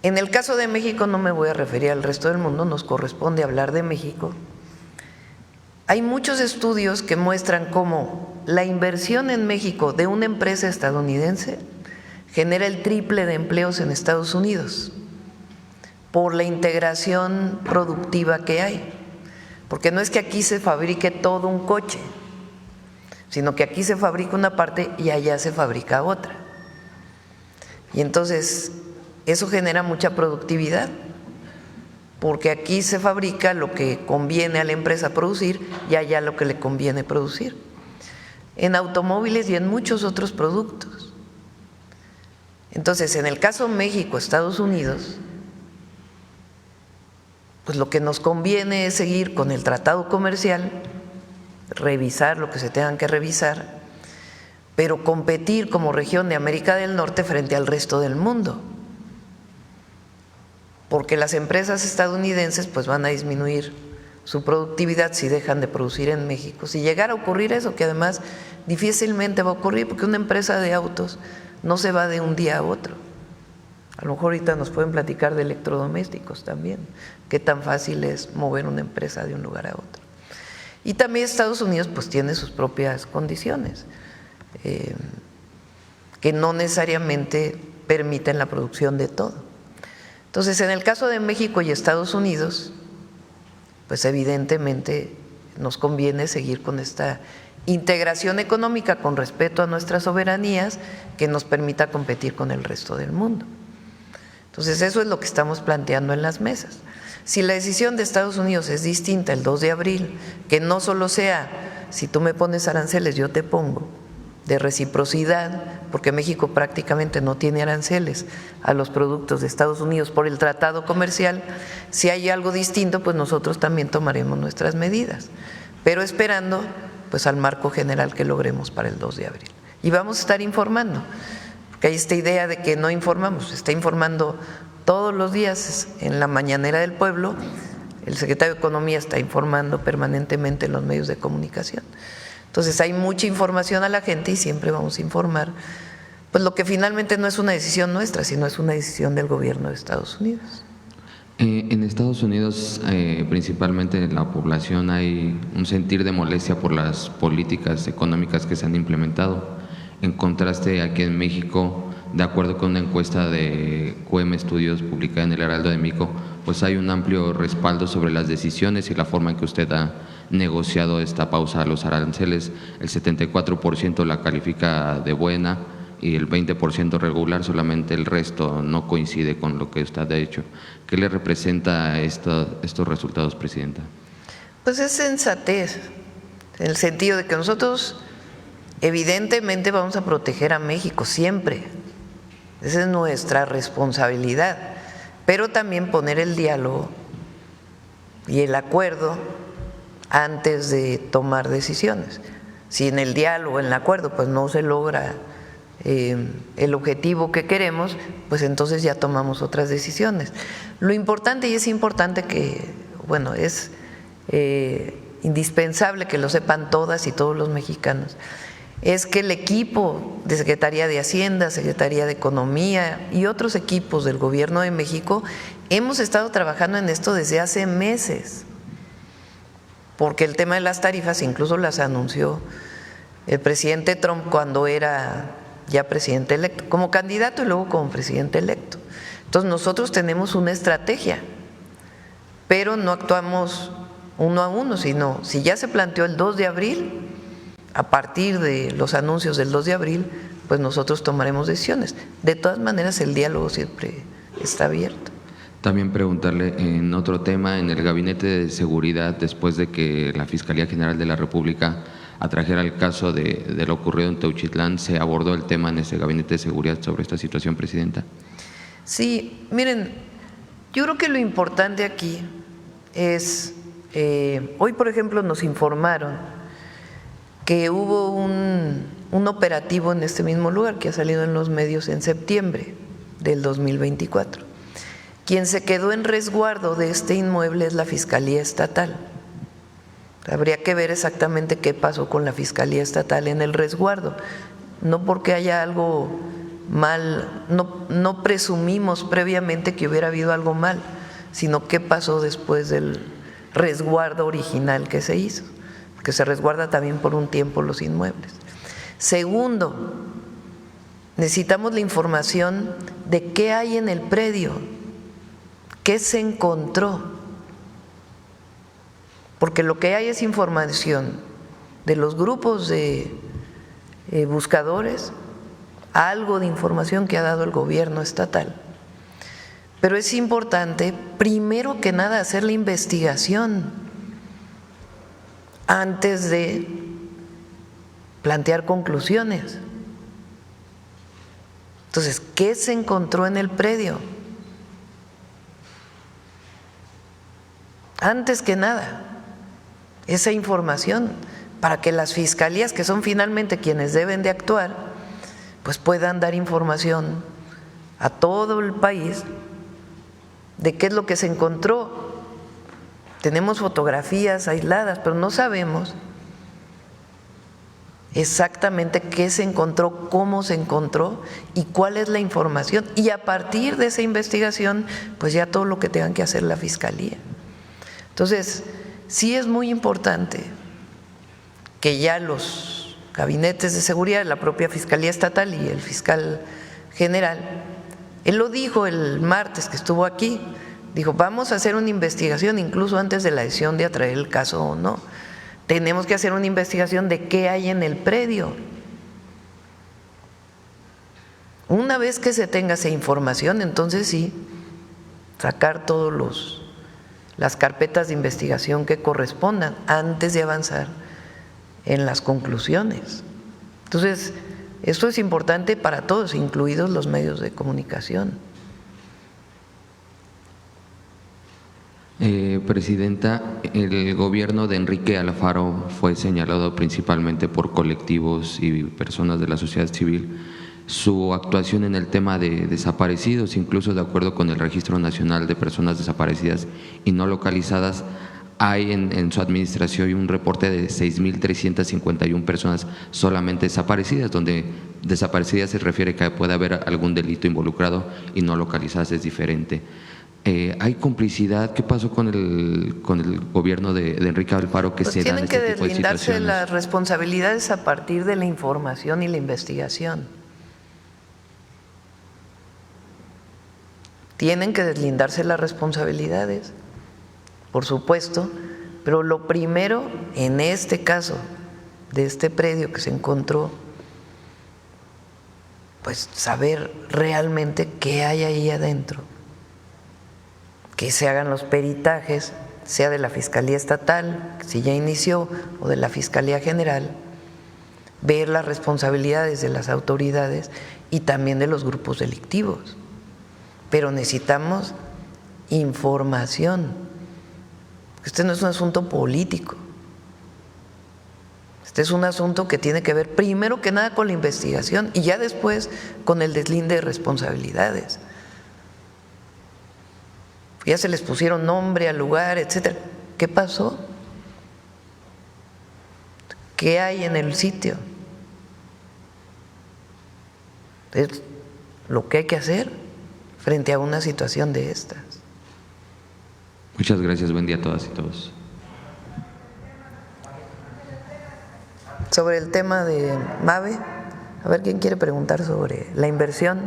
A: En el caso de México no me voy a referir al resto del mundo, nos corresponde hablar de México. Hay muchos estudios que muestran cómo la inversión en México de una empresa estadounidense genera el triple de empleos en Estados Unidos por la integración productiva que hay. Porque no es que aquí se fabrique todo un coche, sino que aquí se fabrica una parte y allá se fabrica otra. Y entonces eso genera mucha productividad, porque aquí se fabrica lo que conviene a la empresa producir y allá lo que le conviene producir, en automóviles y en muchos otros productos. Entonces, en el caso México-Estados Unidos, pues lo que nos conviene es seguir con el tratado comercial, revisar lo que se tengan que revisar, pero competir como región de América del Norte frente al resto del mundo, porque las empresas estadounidenses pues van a disminuir su productividad si dejan de producir en México. Si llegara a ocurrir eso, que además difícilmente va a ocurrir, porque una empresa de autos no se va de un día a otro. A lo mejor ahorita nos pueden platicar de electrodomésticos también, qué tan fácil es mover una empresa de un lugar a otro. Y también Estados Unidos pues tiene sus propias condiciones, que no necesariamente permiten la producción de todo. Entonces, en el caso de México y Estados Unidos, pues evidentemente nos conviene seguir con esta integración económica con respeto a nuestras soberanías que nos permita competir con el resto del mundo. Entonces, eso es lo que estamos planteando en las mesas. Si la decisión de Estados Unidos es distinta el 2 de abril, que no solo sea, si tú me pones aranceles, yo te pongo, de reciprocidad, porque México prácticamente no tiene aranceles a los productos de Estados Unidos por el tratado comercial, si hay algo distinto, pues nosotros también tomaremos nuestras medidas, pero esperando pues al marco general que logremos para el 2 de abril. Y vamos a estar informando, porque hay esta idea de que no informamos, se está informando todos los días en la mañanera del pueblo, el secretario de Economía está informando permanentemente en los medios de comunicación. Entonces hay mucha información a la gente y siempre vamos a informar, pues lo que finalmente no es una decisión nuestra, sino es una decisión del gobierno de Estados Unidos.
E: En Estados Unidos, principalmente en la población, hay un sentir de molestia por las políticas económicas que se han implementado. En contraste, aquí en México, de acuerdo con una encuesta de QM Estudios publicada en el Heraldo de México, pues hay un amplio respaldo sobre las decisiones y la forma en que usted ha negociado esta pausa a los aranceles. El 74% la califica de buena y el 20% regular, solamente el resto no coincide con lo que usted ha hecho. ¿Qué le representa estos resultados, Presidenta?
A: Pues es sensatez, en el sentido de que nosotros evidentemente vamos a proteger a México siempre, esa es nuestra responsabilidad, pero también poner el diálogo y el acuerdo antes de tomar decisiones. Si en el diálogo, en el acuerdo, pues no se logra el objetivo que queremos, pues entonces ya tomamos otras decisiones. Lo importante, y es importante que, bueno, es indispensable que lo sepan todas y todos los mexicanos, es que el equipo de Secretaría de Hacienda, Secretaría de Economía y otros equipos del Gobierno de México hemos estado trabajando en esto desde hace meses, porque el tema de las tarifas incluso las anunció el presidente Trump cuando era ya presidente electo, como candidato y luego como presidente electo. Entonces nosotros tenemos una estrategia, pero no actuamos uno a uno, sino si ya se planteó el 2 de abril, a partir de los anuncios del 2 de abril, pues nosotros tomaremos decisiones. De todas maneras, el diálogo siempre está abierto.
E: También preguntarle en otro tema, en el Gabinete de Seguridad, después de que la Fiscalía General de la República atrajera el caso de lo ocurrido en Teuchitlán, ¿se abordó el tema en ese Gabinete de Seguridad sobre esta situación, Presidenta? Sí, miren, yo creo que lo importante aquí es, hoy por ejemplo nos informaron que hubo un operativo en este mismo lugar que ha salido en los medios en septiembre del 2024. Quien se quedó en resguardo de este inmueble es la Fiscalía Estatal. Habría que ver exactamente qué pasó con la Fiscalía Estatal en el resguardo. No porque haya algo mal, no presumimos previamente que hubiera habido algo mal, sino qué pasó después del resguardo original que se hizo, que se resguarda también por un tiempo los inmuebles. Segundo, necesitamos la información de qué hay en el predio, qué se encontró, porque lo que hay es información de los grupos de buscadores, algo de información que ha dado el gobierno estatal. Pero es importante, primero que nada, hacer la investigación antes de plantear conclusiones. Entonces, ¿qué se encontró en el predio? Antes que nada, esa información para que las fiscalías, que son finalmente quienes deben de actuar, pues puedan dar información a todo el país de qué es lo que se encontró. Tenemos fotografías aisladas, pero no sabemos exactamente qué se encontró, cómo se encontró y cuál es la información. Y a partir de esa investigación, pues ya todo lo que tengan que hacer la Fiscalía. Entonces, sí es muy importante que ya los gabinetes de seguridad, la propia Fiscalía Estatal y el fiscal general, él lo dijo el martes que estuvo aquí, dijo, vamos a hacer una investigación incluso antes de la decisión de atraer el caso o no,
A: tenemos que hacer una investigación de qué hay en el predio. Una vez que se tenga esa información, entonces sí, sacar todos las carpetas de investigación que correspondan antes de avanzar en las conclusiones. Entonces, esto es importante para todos, incluidos los medios de comunicación.
E: Presidenta, el gobierno de Enrique Alfaro fue señalado principalmente por colectivos y personas de la sociedad civil su actuación en el tema de desaparecidos, incluso de acuerdo con el Registro Nacional de Personas Desaparecidas y No Localizadas, hay en su administración un reporte de 6.351 personas solamente desaparecidas, donde desaparecidas se refiere que puede haber algún delito involucrado y no localizadas es diferente. ¿Hay complicidad? ¿Qué pasó con el gobierno de Enrique Alfaro que
A: Pues
E: se dan
A: tienen
E: este
A: que
E: tipo de
A: deslindarse
E: situaciones?
A: las responsabilidades a partir de la información y la investigación. Tienen que deslindarse las responsabilidades, por supuesto, pero lo primero en este caso de este predio que se encontró, pues saber realmente qué hay ahí adentro, que se hagan los peritajes, sea de la Fiscalía Estatal, si ya inició, o de la Fiscalía General, ver las responsabilidades de las autoridades y también de los grupos delictivos. Pero necesitamos información. Este no es un asunto político. Este es un asunto que tiene que ver primero que nada con la investigación y ya después con el deslinde de responsabilidades. Ya se les pusieron nombre al lugar, etcétera. ¿Qué pasó? ¿Qué hay en el sitio? Es lo que hay que hacer frente a una situación de estas.
E: Muchas gracias, buen día a todas y todos.
A: Sobre el tema de MAVE, a ver quién quiere preguntar sobre la inversión.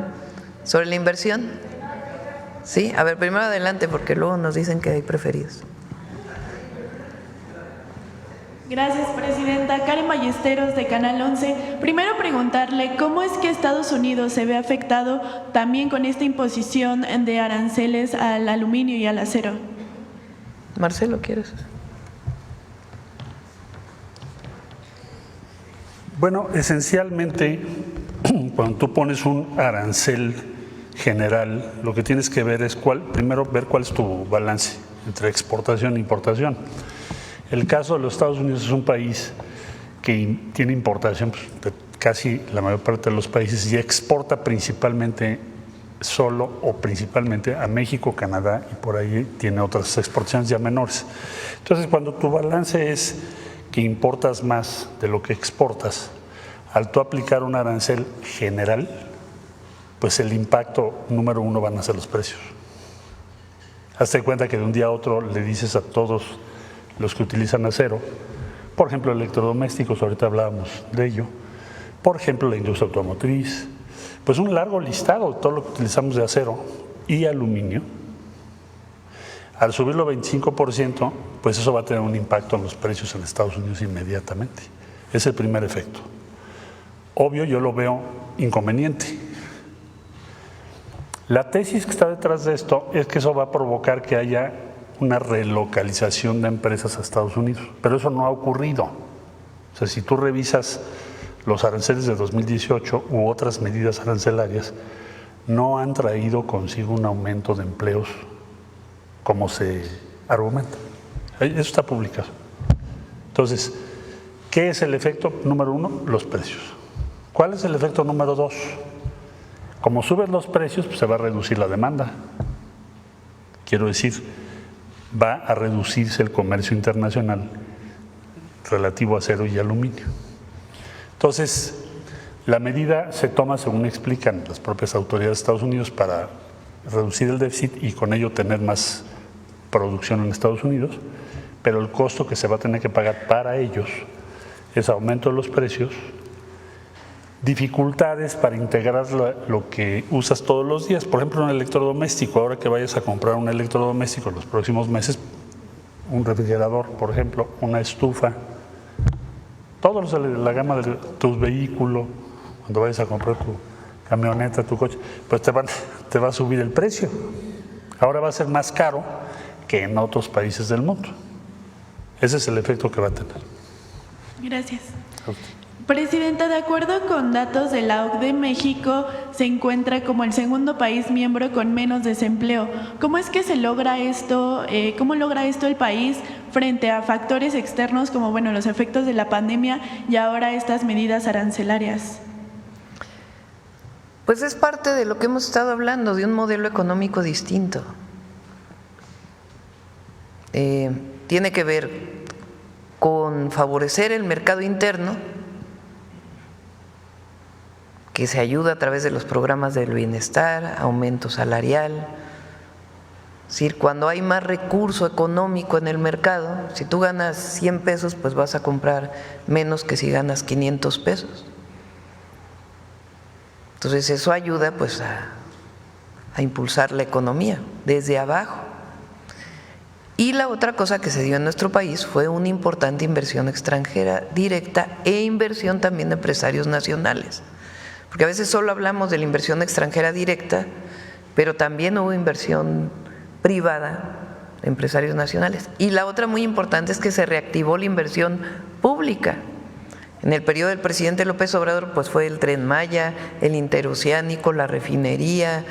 A: ¿Sobre la inversión? Sí, a ver, primero adelante porque luego nos dicen que hay preferidos.
F: Gracias, Presidenta. Karen Ballesteros, de Canal 11. Primero preguntarle cómo es que Estados Unidos se ve afectado también con esta imposición de aranceles al aluminio y al acero.
A: Marcelo, ¿quieres?
B: Bueno, esencialmente, cuando tú pones un arancel general, lo que tienes que ver es primero ver cuál es tu balance entre exportación e importación. El caso de los Estados Unidos es un país que tiene importación de casi la mayor parte de los países y exporta principalmente solo o principalmente a México, Canadá y por ahí tiene otras exportaciones ya menores. Entonces, cuando tu balance es que importas más de lo que exportas, al tú aplicar un arancel general, pues el impacto número uno van a ser los precios. Hazte cuenta que de un día a otro le dices a todos los que utilizan acero, por ejemplo electrodomésticos, ahorita hablábamos de ello, por ejemplo la industria automotriz, pues un largo listado de todo lo que utilizamos de acero y aluminio. Al subirlo 25%, pues eso va a tener un impacto en los precios en Estados Unidos inmediatamente. Es el primer efecto. Obvio, yo lo veo inconveniente. La tesis que está detrás de esto es que eso va a provocar que haya una relocalización de empresas a Estados Unidos, pero eso no ha ocurrido. O sea, si tú revisas los aranceles de 2018 u otras medidas arancelarias, no han traído consigo un aumento de empleos como se argumenta. Eso está publicado. Entonces, ¿qué es el efecto número uno? Los precios. ¿Cuál es el efecto número dos? Como suben los precios, pues se va a reducir la demanda. Quiero decir, va a reducirse el comercio internacional relativo a acero y aluminio. Entonces, la medida se toma, según explican las propias autoridades de Estados Unidos, para reducir el déficit y con ello tener más producción en Estados Unidos, pero el costo que se va a tener que pagar para ellos es aumento de los precios, dificultades para integrar lo que usas todos los días. Por ejemplo, un electrodoméstico, ahora que vayas a comprar un electrodoméstico en los próximos meses, un refrigerador, por ejemplo, una estufa, todos la gama de tus vehículos, cuando vayas a comprar tu camioneta, tu coche, pues te va a subir el precio. Ahora va a ser más caro que en otros países del mundo. Ese es el efecto que va a tener.
F: Gracias. Presidenta, de acuerdo con datos de la OCDE, México se encuentra como el segundo país miembro con menos desempleo. ¿Cómo es que se logra esto? ¿Cómo logra esto el país frente a factores externos como, bueno, los efectos de la pandemia y ahora estas medidas arancelarias?
A: Pues es parte de lo que hemos estado hablando, de un modelo económico distinto. Tiene que ver con favorecer el mercado interno, que se ayuda a través de los programas del bienestar, aumento salarial. Es decir, cuando hay más recurso económico en el mercado, si tú ganas 100 pesos, pues vas a comprar menos que si ganas 500 pesos. Entonces eso ayuda pues a impulsar la economía desde abajo. Y la otra cosa que se dio en nuestro país fue una importante inversión extranjera directa e inversión también de empresarios nacionales. Porque a veces solo hablamos de la inversión extranjera directa, pero también hubo inversión privada de empresarios nacionales. Y la otra muy importante es que se reactivó la inversión pública. En el periodo del presidente López Obrador, pues fue el Tren Maya, el interoceánico, la refinería,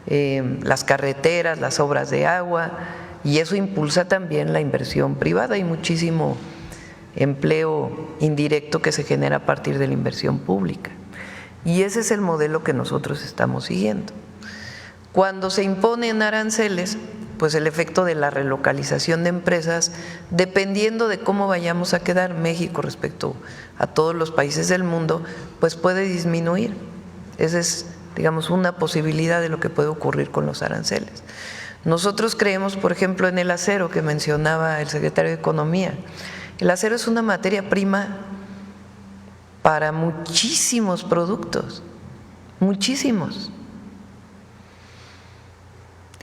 A: las carreteras, las obras de agua, y eso impulsa también la inversión privada. Hay muchísimo empleo indirecto que se genera a partir de la inversión pública. Y ese es el modelo que nosotros estamos siguiendo. Cuando se imponen aranceles, pues el efecto de la relocalización de empresas, dependiendo de cómo vayamos a quedar México respecto a todos los países del mundo, pues puede disminuir. Esa es, digamos, una posibilidad de lo que puede ocurrir con los aranceles. Nosotros creemos, por ejemplo, en el acero que mencionaba el secretario de Economía. El acero es una materia prima para muchísimos productos, muchísimos.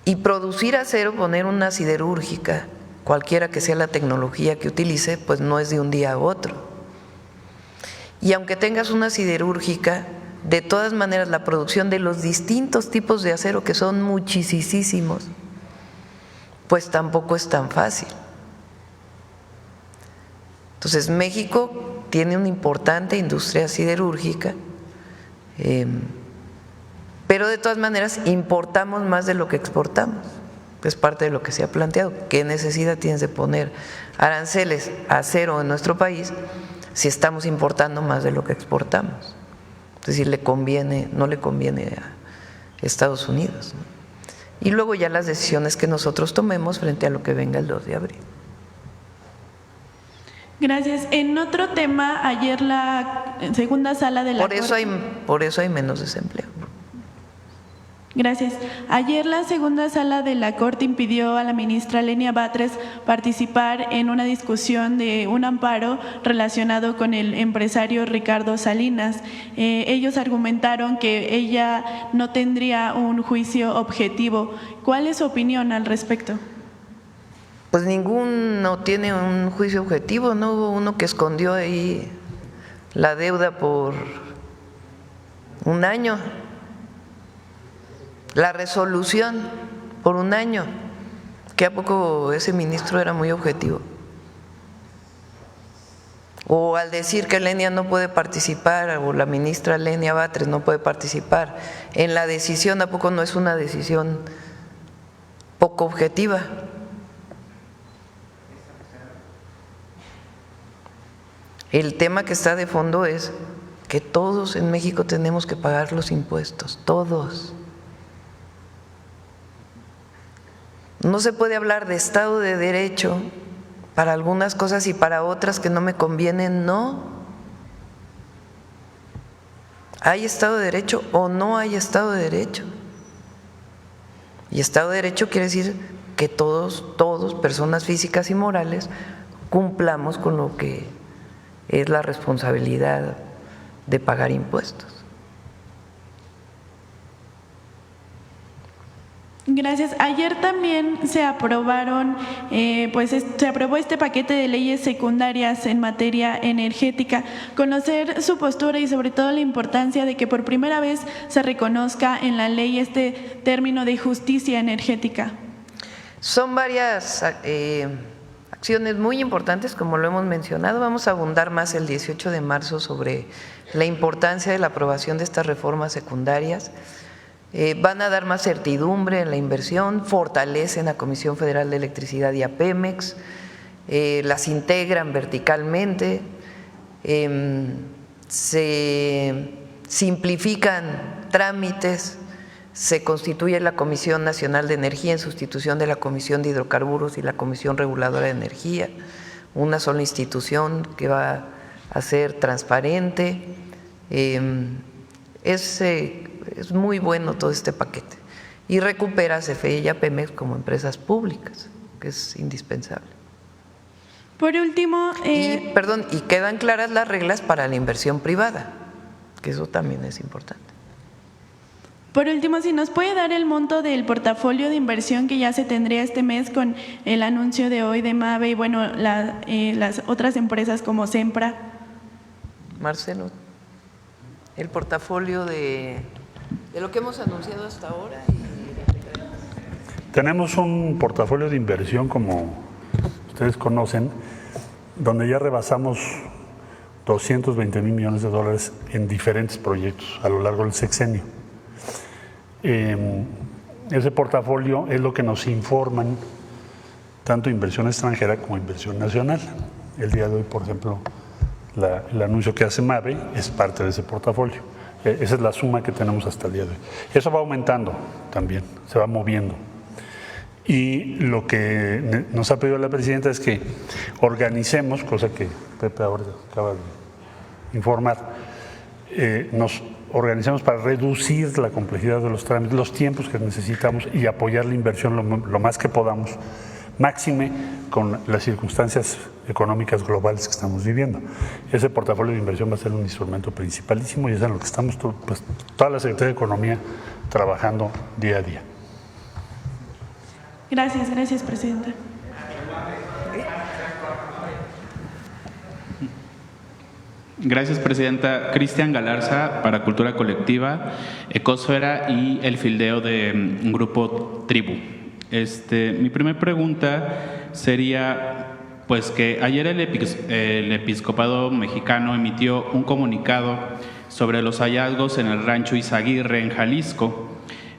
A: Y producir acero, poner una siderúrgica, cualquiera que sea la tecnología que utilice, pues no es de un día a otro. Y aunque tengas una siderúrgica, de todas maneras la producción de los distintos tipos de acero, que son muchísimos, pues tampoco es tan fácil. Entonces México tiene una importante industria siderúrgica, pero de todas maneras importamos más de lo que exportamos. Es parte de lo que se ha planteado. ¿Qué necesidad tienes de poner aranceles a acero en nuestro país si estamos importando más de lo que exportamos? Es decir, no le conviene a Estados Unidos, ¿no? Y luego ya las decisiones que nosotros tomemos frente a lo que venga el 2 de abril.
F: Gracias. En otro tema, ayer la segunda sala de la
A: Por eso hay menos desempleo.
F: Gracias. Ayer la segunda sala de la Corte impidió a la ministra Lenia Batres participar en una discusión de un amparo relacionado con el empresario Ricardo Salinas. Ellos argumentaron que ella no tendría un juicio objetivo. ¿Cuál es su opinión al respecto?
A: Pues ninguno tiene un juicio objetivo, no hubo uno que escondió ahí la deuda por un año, la resolución por un año, que a poco ese ministro era muy objetivo. O al decir que Lenia no puede participar, o la ministra Lenia Batres no puede participar en la decisión, ¿a poco no es una decisión poco objetiva? El tema que está de fondo es que todos en México tenemos que pagar los impuestos, todos. No se puede hablar de Estado de Derecho para algunas cosas y para otras que no me convienen, no. ¿Hay Estado de Derecho o no hay Estado de Derecho? Y Estado de Derecho quiere decir que todos, personas físicas y morales, cumplamos con lo que es la responsabilidad de pagar impuestos.
F: Gracias. Ayer también se aprobaron, se aprobó este paquete de leyes secundarias en materia energética. Conocer su postura y sobre todo la importancia de que por primera vez se reconozca en la ley este término de justicia energética.
A: Son varias acciones muy importantes, como lo hemos mencionado. Vamos a abundar más el 18 de marzo sobre la importancia de la aprobación de estas reformas secundarias. Van a dar más certidumbre en la inversión, fortalecen a Comisión Federal de Electricidad y a Pemex, las integran verticalmente, se simplifican trámites, se constituye la Comisión Nacional de Energía en sustitución de la Comisión de Hidrocarburos y la Comisión Reguladora de Energía, una sola institución que va a ser transparente. Es muy bueno todo este paquete y recupera a CFE y a Pemex como empresas públicas, que es indispensable.
F: Por último…
A: y quedan claras las reglas para la inversión privada, que eso también es importante.
F: Por último, si nos puede dar el monto del portafolio de inversión que ya se tendría este mes con el anuncio de hoy de MAVE y bueno, las otras empresas como Sempra.
A: Marcelo, el portafolio de lo que hemos anunciado hasta ahora.
B: Tenemos un portafolio de inversión, como ustedes conocen, donde ya rebasamos 220,000 millones de dólares en diferentes proyectos a lo largo del sexenio. Ese portafolio es lo que nos informan tanto inversión extranjera como inversión nacional. El día de hoy, por ejemplo, el anuncio que hace MAVE es parte de ese portafolio. Esa es la suma que tenemos hasta el día de hoy. Eso va aumentando también, se va moviendo. Y lo que nos ha pedido la presidenta es que organicemos, cosa que Pepe ahora acaba de informar, nos organizamos para reducir la complejidad de los trámites, los tiempos que necesitamos y apoyar la inversión lo más que podamos, máxime con las circunstancias económicas globales que estamos viviendo. Ese portafolio de inversión va a ser un instrumento principalísimo y es en lo que estamos toda la Secretaría de Economía trabajando día a día.
F: Gracias, presidenta.
G: Gracias, presidenta. Cristian Galarza, para Cultura Colectiva, Ecosfera y el fildeo de Grupo Tribu. Mi primera pregunta sería, pues que ayer el Episcopado Mexicano emitió un comunicado sobre los hallazgos en el rancho Izaguirre, en Jalisco.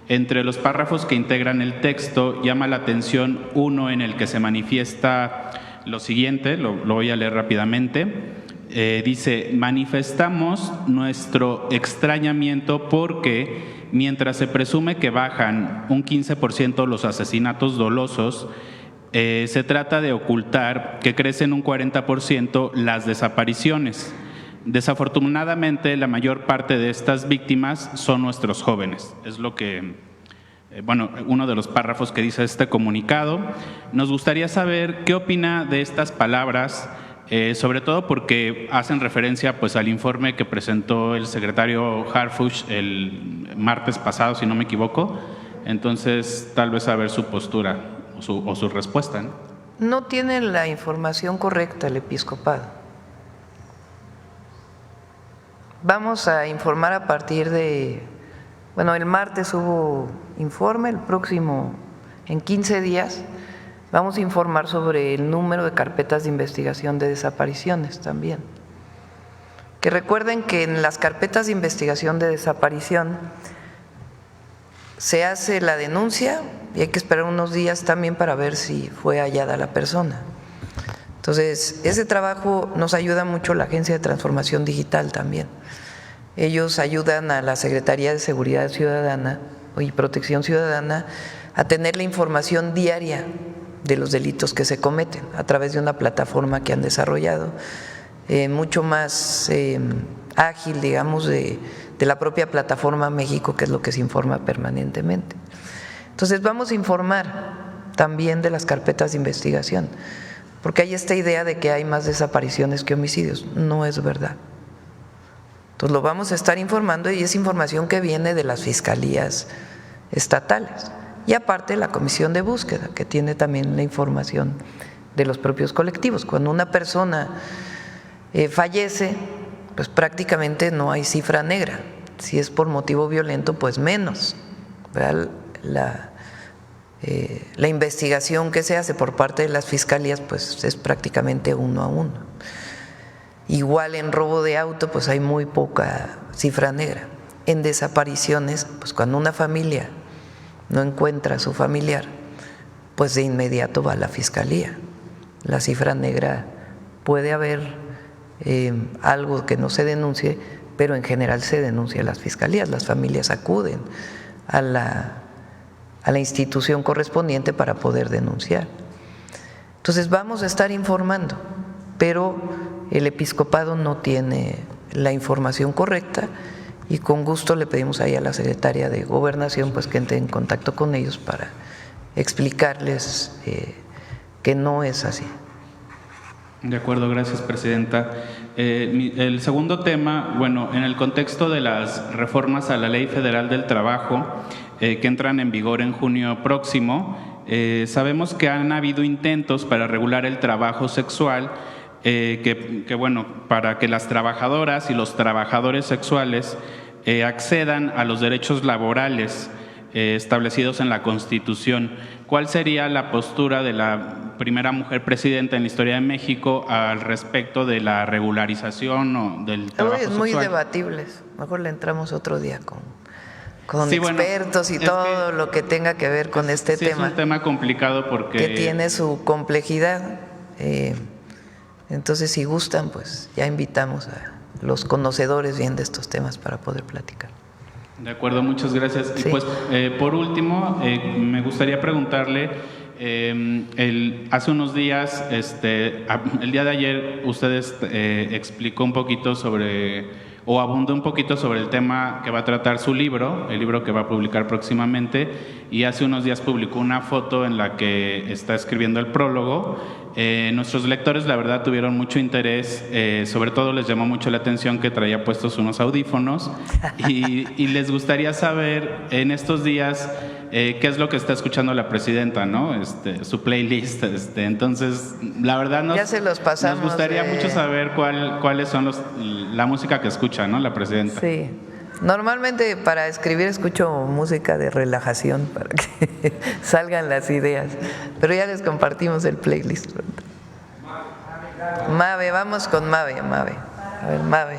G: Entre los párrafos que integran el texto llama la atención uno en el que se manifiesta lo siguiente, lo voy a leer rápidamente. Dice: manifestamos nuestro extrañamiento porque mientras se presume que bajan un 15% los asesinatos dolosos, se trata de ocultar que crecen un 40% las desapariciones. Desafortunadamente, la mayor parte de estas víctimas son nuestros jóvenes. Es lo que, uno de los párrafos que dice este comunicado. Nos gustaría saber qué opina de estas palabras, sobre todo porque hacen referencia pues al informe que presentó el secretario Harfuch el martes pasado, si no me equivoco. Entonces, tal vez saber su postura o su respuesta, ¿no?
A: No tiene la información correcta el episcopado. Vamos a informar a partir de, el martes hubo informe, el próximo, en 15 días, vamos a informar sobre el número de carpetas de investigación de desapariciones también. Que recuerden que en las carpetas de investigación de desaparición se hace la denuncia y hay que esperar unos días también para ver si fue hallada la persona. Entonces, ese trabajo nos ayuda mucho la Agencia de Transformación Digital también. Ellos ayudan a la Secretaría de Seguridad Ciudadana y Protección Ciudadana a tener la información diaria de los delitos que se cometen a través de una plataforma que han desarrollado, mucho más ágil, digamos, de la propia plataforma México, que es lo que se informa permanentemente. Entonces, vamos a informar también de las carpetas de investigación, porque hay esta idea de que hay más desapariciones que homicidios. No es verdad. Entonces lo vamos a estar informando y es información que viene de las fiscalías estatales. y aparte la comisión de búsqueda, que tiene también la información de los propios colectivos. Cuando una persona fallece, pues prácticamente no hay cifra negra. Si es por motivo violento, pues menos, ¿verdad? La investigación que se hace por parte de las fiscalías pues es prácticamente 1 a 1. Igual en robo de auto pues hay muy poca cifra negra. En desapariciones, pues cuando una familia no encuentra a su familiar, pues de inmediato va a la fiscalía. La cifra negra puede haber algo que no se denuncie, pero en general se denuncia a las fiscalías. Las familias acuden a la institución correspondiente para poder denunciar. Entonces vamos a estar informando, pero el episcopado no tiene la información correcta y con gusto le pedimos ahí a la secretaria de Gobernación pues que entre en contacto con ellos para explicarles que no es así.
G: De acuerdo, gracias, presidenta. El segundo tema, bueno, en el contexto de las reformas a la Ley Federal del Trabajo que entran en vigor en junio próximo, sabemos que han habido intentos para regular el trabajo sexual, bueno, para que las trabajadoras y los trabajadores sexuales accedan a los derechos laborales establecidos en la Constitución. ¿Cuál sería la postura de la primera mujer presidenta en la historia de México al respecto de la regularización o del trabajo sexual?
A: Es muy debatible, mejor le entramos otro día con
G: sí,
A: expertos y todo lo que tenga que ver con este tema.
G: Es un tema complicado porque…
A: que tiene su complejidad. Entonces, si gustan, pues ya invitamos a los conocedores bien de estos temas para poder platicar.
G: De acuerdo, muchas gracias.
A: Sí.
G: Y pues, por último, me gustaría preguntarle, hace unos días, el día de ayer, ustedes explicó un poquito o abundó un poquito sobre el tema que va a tratar su libro, el libro que va a publicar próximamente, y hace unos días publicó una foto en la que está escribiendo el prólogo. Nuestros lectores, la verdad, tuvieron mucho interés, sobre todo les llamó mucho la atención que traía puestos unos audífonos y les gustaría saber en estos días qué es lo que está escuchando la presidenta, ¿no? Su playlist. Entonces, la verdad
A: ya se los pasamos,
G: nos gustaría mucho saber cuáles son la música que escucha, ¿no? La presidenta.
A: Sí. Normalmente para escribir escucho música de relajación para que salgan las ideas, pero ya les compartimos el playlist. Mave, vamos con Mave. A ver, Mave.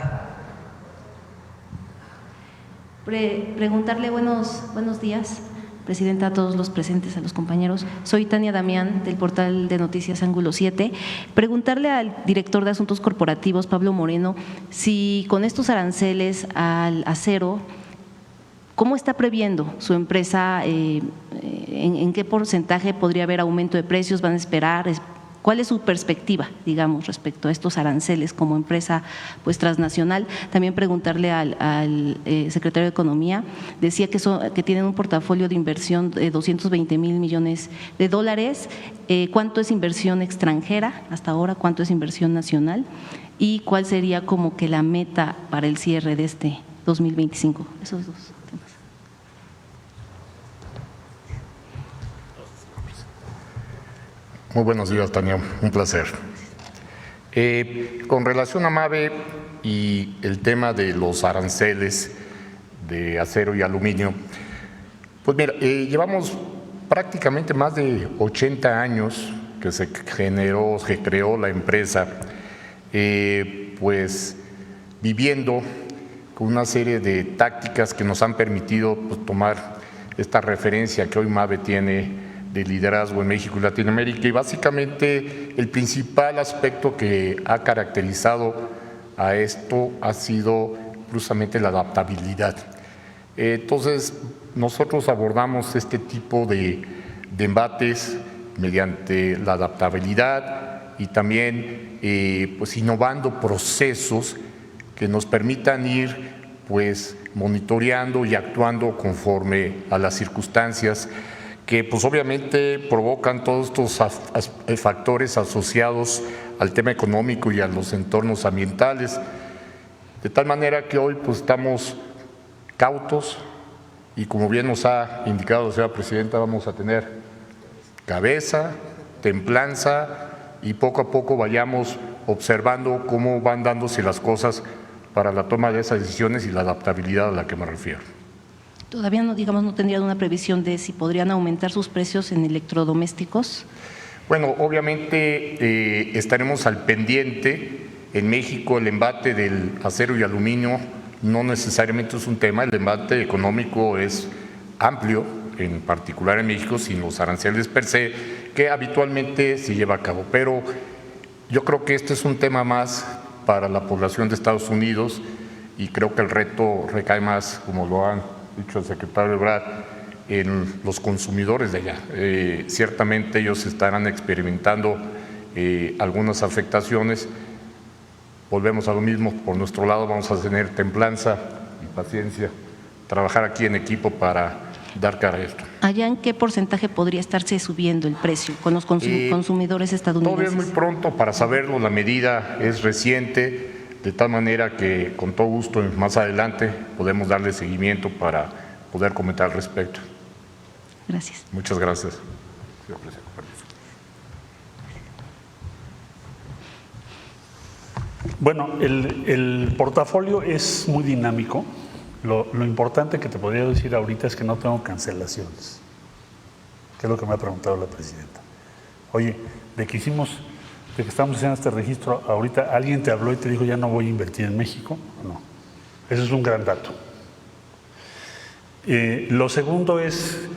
H: Preguntarle buenos días, presidenta, a todos los presentes, a los compañeros. Soy Tania Damián, del portal de noticias Ángulo 7. Preguntarle al director de Asuntos Corporativos, Pablo Moreno, si con estos aranceles al acero, ¿cómo está previendo su empresa? ¿En qué porcentaje podría haber aumento de precios? ¿Van a esperar? ¿Cuál es su perspectiva, digamos, respecto a estos aranceles como empresa pues transnacional? También preguntarle al secretario de Economía, decía que tienen un portafolio de inversión de 220,000 millones de dólares. ¿Cuánto es inversión extranjera hasta ahora? ¿Cuánto es inversión nacional? ¿Y cuál sería como que la meta para el cierre de este 2025? Esos dos temas.
C: Muy buenos días, Tania, un placer. Con relación a Mave y el tema de los aranceles de acero y aluminio, pues mira, llevamos prácticamente más de 80 años que se creó la empresa, pues viviendo con una serie de tácticas que nos han permitido pues, tomar esta referencia que hoy Mave tiene de liderazgo en México y Latinoamérica, y básicamente el principal aspecto que ha caracterizado a esto ha sido justamente la adaptabilidad. Entonces, nosotros abordamos este tipo de embates mediante la adaptabilidad y también pues innovando procesos que nos permitan ir pues monitoreando y actuando conforme a las circunstancias que pues obviamente provocan todos estos factores asociados al tema económico y a los entornos ambientales, de tal manera que hoy pues estamos cautos, y como bien nos ha indicado la señora presidenta, vamos a tener cabeza, templanza y poco a poco vayamos observando cómo van dándose las cosas para la toma de esas decisiones y la adaptabilidad a la que me refiero.
H: Todavía no, digamos, no tendrían una previsión de si podrían aumentar sus precios en electrodomésticos.
C: Bueno, obviamente estaremos al pendiente. En México el embate del acero y aluminio no necesariamente es un tema, el embate económico es amplio, en particular en México, sin los aranceles per se, que habitualmente se lleva a cabo. Pero yo creo que este es un tema más para la población de Estados Unidos y creo que el reto recae más, como lo han dicho el secretario Ebrard, en los consumidores de allá. Ciertamente ellos estarán experimentando algunas afectaciones. Volvemos a lo mismo, por nuestro lado vamos a tener templanza y paciencia, trabajar aquí en equipo para dar cara a esto.
H: ¿Allá en qué porcentaje podría estarse subiendo el precio con los consumidores estadounidenses?
C: Todavía es muy pronto para saberlo, la medida es reciente, de tal manera que con todo gusto más adelante podemos darle seguimiento para poder comentar al respecto.
H: Gracias.
C: Muchas gracias.
B: Bueno, el portafolio es muy dinámico. Lo importante que te podría decir ahorita es que no tengo cancelaciones, que es lo que me ha preguntado la presidenta. Oye, de que estamos haciendo este registro, ahorita alguien te habló y te dijo ya no voy a invertir en México. No, eso es un gran dato. Lo segundo es,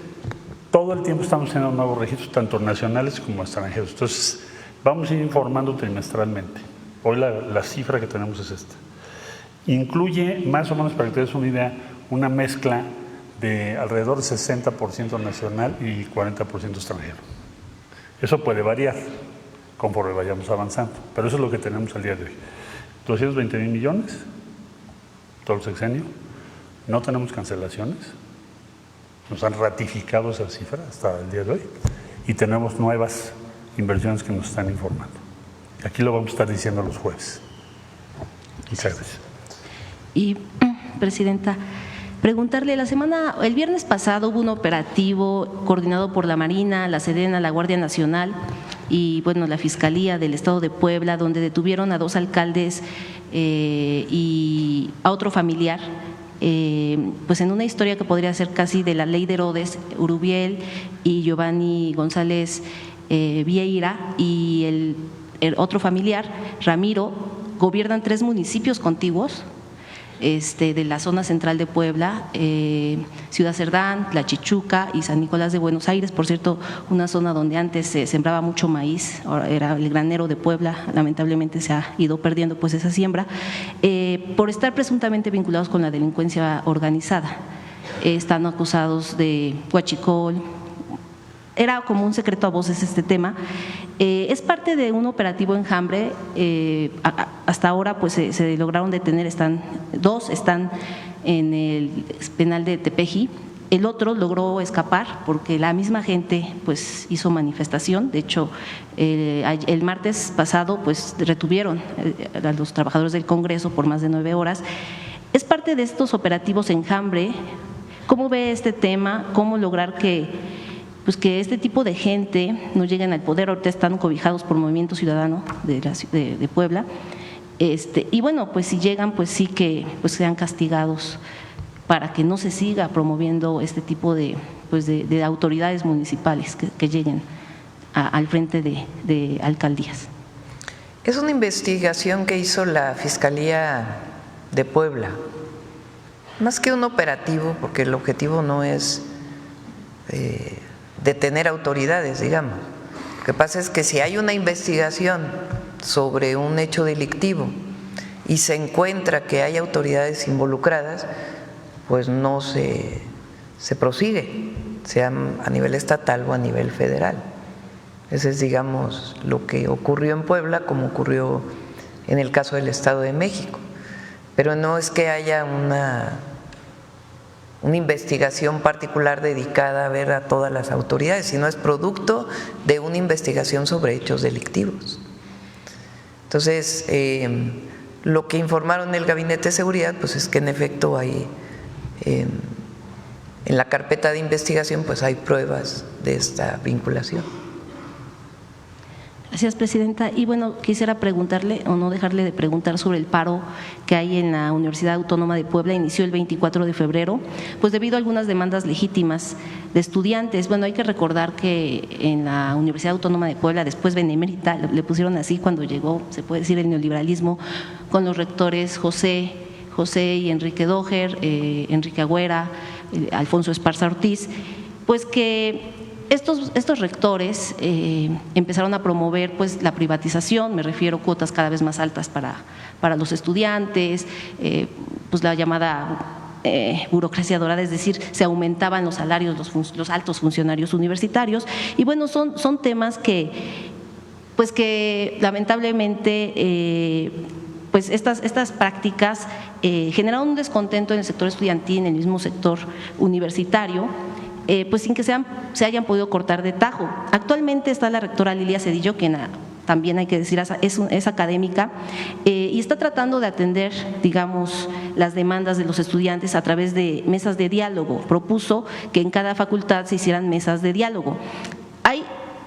B: todo el tiempo estamos haciendo nuevos registros, tanto nacionales como extranjeros. Entonces, vamos a ir informando trimestralmente. Hoy la cifra que tenemos es esta. Incluye, más o menos para que te des una idea, una mezcla de alrededor de 60% nacional y 40% extranjero. Eso puede variar conforme vayamos avanzando, pero eso es lo que tenemos al día de hoy. 220,000 millones, todo el sexenio, no tenemos cancelaciones, nos han ratificado esa cifra hasta el día de hoy y tenemos nuevas inversiones que nos están informando. Aquí lo vamos a estar diciendo los jueves. Muchas gracias.
H: Y, presidenta, preguntarle, el viernes pasado hubo un operativo coordinado por la Marina, la Sedena, la Guardia Nacional y, bueno, la Fiscalía del Estado de Puebla, donde detuvieron a 2 alcaldes y a otro familiar, pues en una historia que podría ser casi de la ley de Herodes, Urubiel y Giovanni González Vieira y el otro familiar, Ramiro, gobiernan 3 municipios contiguos de la zona central de Puebla, Ciudad Cerdán, Tlachichuca y San Nicolás de Buenos Aires. Por cierto, una zona donde antes se sembraba mucho maíz, ahora era el granero de Puebla, lamentablemente se ha ido perdiendo pues esa siembra, por estar presuntamente vinculados con la delincuencia organizada. Están acusados de huachicol. Era como un secreto a voces este tema. Es parte de un operativo enjambre. Hasta ahora pues se lograron detener, 2 están en el penal de Tepeji. El otro logró escapar porque la misma gente pues hizo manifestación. De hecho, el martes pasado pues retuvieron a los trabajadores del Congreso por más de 9 horas. Es parte de estos operativos enjambre. ¿Cómo ve este tema? ¿Cómo lograr que este tipo de gente no lleguen al poder? Ahorita están cobijados por Movimiento Ciudadano de Puebla. Y bueno, pues si llegan, pues sí que sean castigados para que no se siga promoviendo este tipo de autoridades municipales que lleguen al frente de alcaldías.
A: Es una investigación que hizo la Fiscalía de Puebla, más que un operativo, porque el objetivo no es detener autoridades, digamos. Lo que pasa es que si hay una investigación sobre un hecho delictivo y se encuentra que hay autoridades involucradas, pues no se prosigue, sea a nivel estatal o a nivel federal. Ese es, digamos, lo que ocurrió en Puebla, como ocurrió en el caso del Estado de México. Pero no es que haya una investigación particular dedicada a ver a todas las autoridades, sino es producto de una investigación sobre hechos delictivos. Entonces, lo que informaron el Gabinete de Seguridad, pues es que en efecto hay en la carpeta de investigación pues hay pruebas de esta vinculación.
H: Gracias, presidenta. Y bueno, quisiera preguntarle o no dejarle de preguntar sobre el paro que hay en la Universidad Autónoma de Puebla. Inició el 24 de febrero, pues debido a algunas demandas legítimas de estudiantes. Bueno, hay que recordar que en la Universidad Autónoma de Puebla, después Benemérita, le pusieron así cuando llegó, se puede decir, el neoliberalismo, con los rectores José y Enrique Doher, Enrique Agüera, Alfonso Esparza Ortiz, pues que estos rectores empezaron a promover pues la privatización, me refiero a cuotas cada vez más altas para los estudiantes, pues la llamada burocracia dorada, es decir, se aumentaban los salarios los altos funcionarios universitarios, y bueno, son temas que lamentablemente pues estas prácticas generaron un descontento en el sector estudiantil, en el mismo sector universitario, pues sin que se hayan podido cortar de tajo. Actualmente está la rectora Lilia Cedillo, quien también hay que decir es académica, y está tratando de atender, digamos, las demandas de los estudiantes a través de mesas de diálogo. Propuso que en cada facultad se hicieran mesas de diálogo. Hay,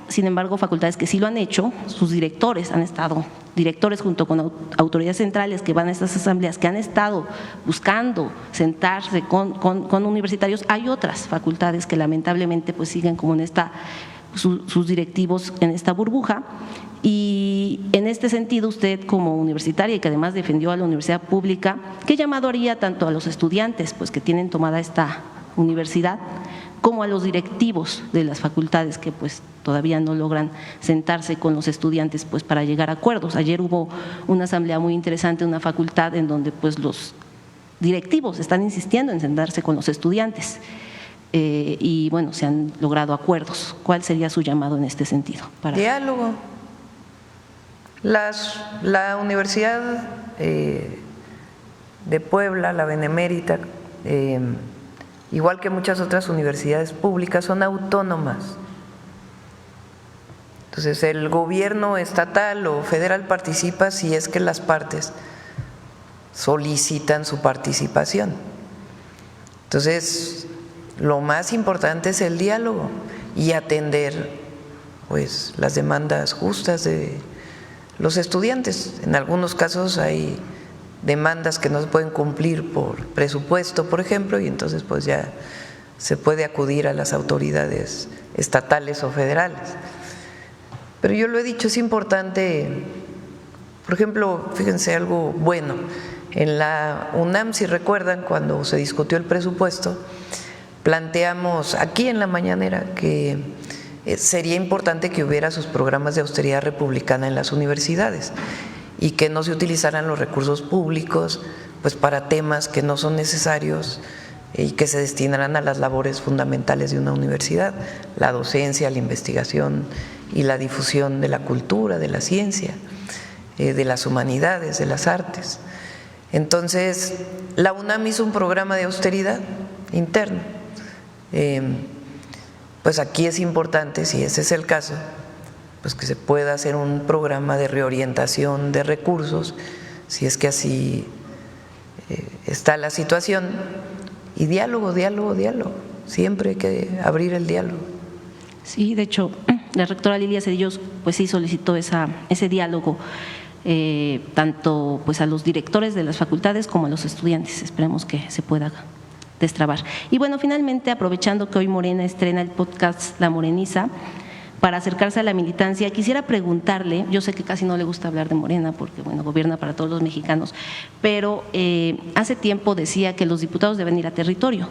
H: sin embargo, facultades que sí lo han hecho, sus directores han estado, directores junto con autoridades centrales que van a estas asambleas, que han estado buscando sentarse con universitarios. Hay otras facultades que lamentablemente pues siguen como en sus directivos en esta burbuja, y en este sentido usted como universitaria y que además defendió a la universidad pública, ¿qué llamado haría tanto a los estudiantes pues que tienen tomada esta universidad como a los directivos de las facultades que pues todavía no logran sentarse con los estudiantes pues para llegar a acuerdos? Ayer hubo una asamblea muy interesante en una facultad en donde pues los directivos están insistiendo en sentarse con los estudiantes y bueno, se han logrado acuerdos. ¿Cuál sería su llamado en este sentido?
A: Diálogo. La Universidad de Puebla, la Benemérita, igual que muchas otras universidades públicas, son autónomas. Entonces, el gobierno estatal o federal participa si es que las partes solicitan su participación. Entonces, lo más importante es el diálogo y atender pues las demandas justas de los estudiantes. En algunos casos hay demandas que no se pueden cumplir por presupuesto, por ejemplo, y entonces pues ya se puede acudir a las autoridades estatales o federales. Pero yo lo he dicho, es importante, por ejemplo, fíjense algo bueno, en la UNAM, si recuerdan, cuando se discutió el presupuesto, planteamos aquí en la mañanera que sería importante que hubiera sus programas de austeridad republicana en las universidades y que no se utilizaran los recursos públicos pues para temas que no son necesarios y que se destinarán a las labores fundamentales de una universidad, la docencia, la investigación y la difusión de la cultura, de la ciencia, de las humanidades, de las artes. Entonces, la UNAM hizo un programa de austeridad interno. Pues aquí es importante, si ese es el caso, pues que se pueda hacer un programa de reorientación de recursos, si es que así está la situación, y diálogo, siempre hay que abrir el diálogo.
H: Sí, de hecho, la rectora Lilia Cedillo pues sí solicitó ese diálogo, tanto pues a los directores de las facultades como a los estudiantes. Esperemos que se pueda destrabar. Y bueno, finalmente, aprovechando que hoy Morena estrena el podcast La Moreniza, para acercarse a la militancia, quisiera preguntarle, yo sé que casi no le gusta hablar de Morena porque bueno, gobierna para todos los mexicanos, pero hace tiempo decía que los diputados deben ir a territorio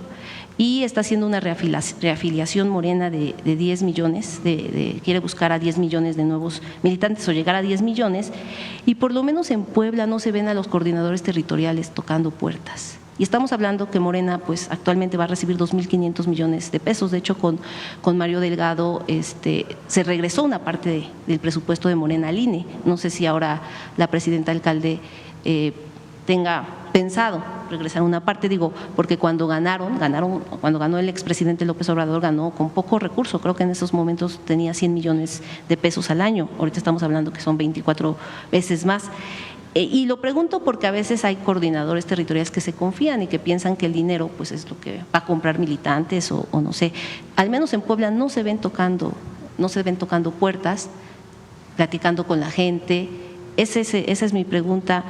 H: y está haciendo una reafiliación Morena de 10 millones, quiere buscar a 10 millones de nuevos militantes o llegar a 10 millones, y por lo menos en Puebla no se ven a los coordinadores territoriales tocando puertas. Y estamos hablando que Morena pues actualmente va a recibir 2.500 millones de pesos. De hecho, con Mario Delgado se regresó una parte del presupuesto de Morena al INE. No sé si ahora la presidenta alcalde tenga pensado regresar una parte, digo, porque cuando ganó el expresidente López Obrador, ganó con poco recurso. Creo que en esos momentos tenía 100 millones de pesos al año. Ahorita estamos hablando que son 24 veces más. Y lo pregunto porque a veces hay coordinadores territoriales que se confían y que piensan que el dinero pues es lo que va a comprar militantes o no sé. Al menos en Puebla no se ven tocando puertas, platicando con la gente. Esa es mi pregunta,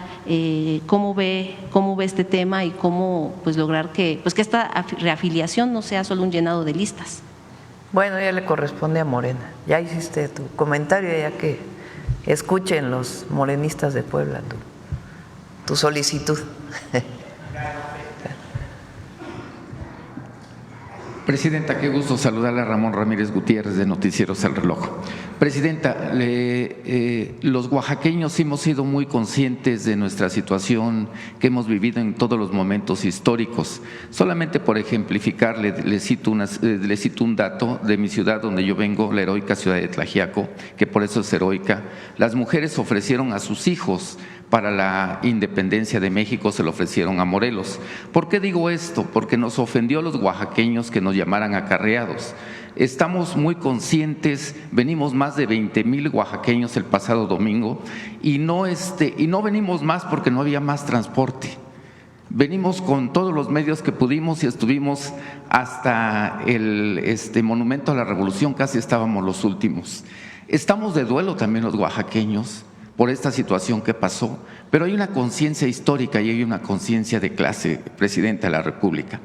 H: ¿cómo ve este tema y cómo pues lograr que esta reafiliación no sea solo un llenado de listas?
A: Bueno, ya le corresponde a Morena. Ya hiciste tu comentario, ya que escuchen los morenistas de Puebla tu solicitud.
I: Presidenta, qué gusto saludarle a Ramón Ramírez Gutiérrez de Noticieros El Reloj. Presidenta, los oaxaqueños hemos sido muy conscientes de nuestra situación que hemos vivido en todos los momentos históricos. Solamente por ejemplificar, le cito un dato de mi ciudad donde yo vengo, la heroica ciudad de Tlaxiaco, que por eso es heroica. Las mujeres ofrecieron a sus hijos para la independencia de México, se lo ofrecieron a Morelos. ¿Por qué digo esto? Porque nos ofendió a los oaxaqueños que nos llamaran acarreados. Estamos muy conscientes, venimos más de 20,000 oaxaqueños el pasado domingo y no venimos más porque no había más transporte. Venimos con todos los medios que pudimos y estuvimos hasta el Monumento a la Revolución, casi estábamos los últimos. Estamos de duelo también los oaxaqueños por esta situación que pasó, pero hay una conciencia histórica y hay una conciencia de clase, Presidenta de la República.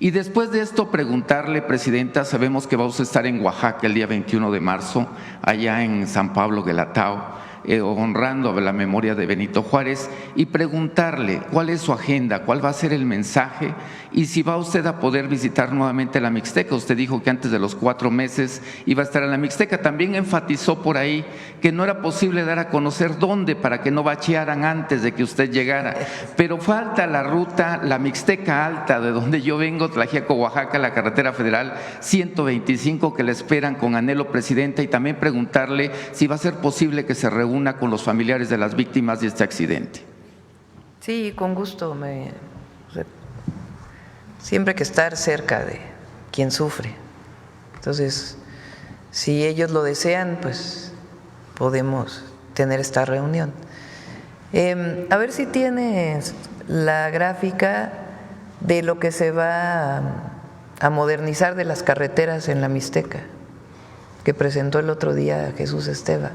I: Y después de esto preguntarle, Presidenta, sabemos que vamos a estar en Oaxaca el día 21 de marzo, allá en San Pablo, Guelatao, honrando la memoria de Benito Juárez, y preguntarle cuál es su agenda, cuál va a ser el mensaje y si va usted a poder visitar nuevamente la Mixteca. Usted dijo que antes de los 4 meses iba a estar en la Mixteca. También enfatizó por ahí que no era posible dar a conocer dónde para que no bachearan antes de que usted llegara, pero falta la ruta, la Mixteca Alta, de donde yo vengo, Tlaxiaco, Oaxaca, la carretera federal 125, que le esperan con anhelo, Presidenta, y también preguntarle si va a ser posible que se reúna con los familiares de las víctimas de este accidente.
A: Sí, con gusto. Siempre hay que estar cerca de quien sufre. Entonces, si ellos lo desean, pues podemos tener esta reunión. A ver si tienes la gráfica de lo que se va a modernizar de las carreteras en la Mixteca, que presentó el otro día Jesús Esteva.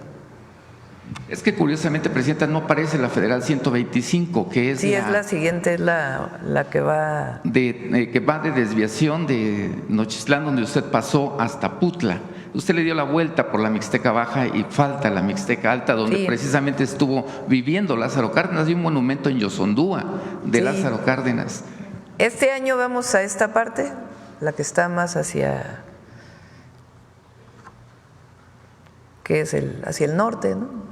I: Es que curiosamente, Presidenta, no aparece la Federal 125, que es
A: es la siguiente, es la que va…
I: que va de desviación de Nochistlán, donde usted pasó, hasta Putla. Usted le dio la vuelta por la Mixteca Baja y falta la Mixteca Alta, donde precisamente estuvo viviendo Lázaro Cárdenas. Hay un monumento en Yosondúa de Lázaro Cárdenas.
A: Este año vamos a esta parte, la que está más hacia… que es hacia el norte, ¿no?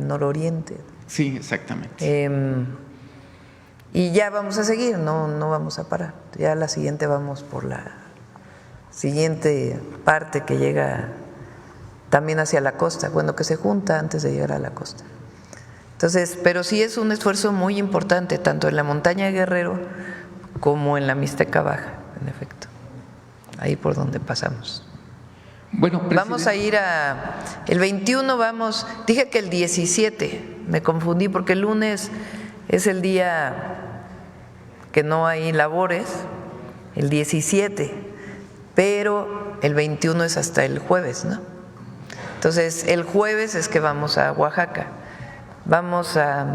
A: Nororiente.
I: Sí, exactamente.
A: Y ya vamos a seguir, no vamos a parar. Ya la siguiente vamos por la siguiente parte que llega también hacia la costa, bueno, que se junta antes de llegar a la costa. Entonces, pero sí es un esfuerzo muy importante, tanto en la montaña de Guerrero como en la Mixteca Baja, en efecto, ahí por donde pasamos.
I: Bueno,
A: vamos a ir el 21, dije que el 17, me confundí porque el lunes es el día que no hay labores, el 17, pero el 21 es hasta el jueves, ¿no? Entonces, el jueves es que vamos a Oaxaca. ¿Vamos a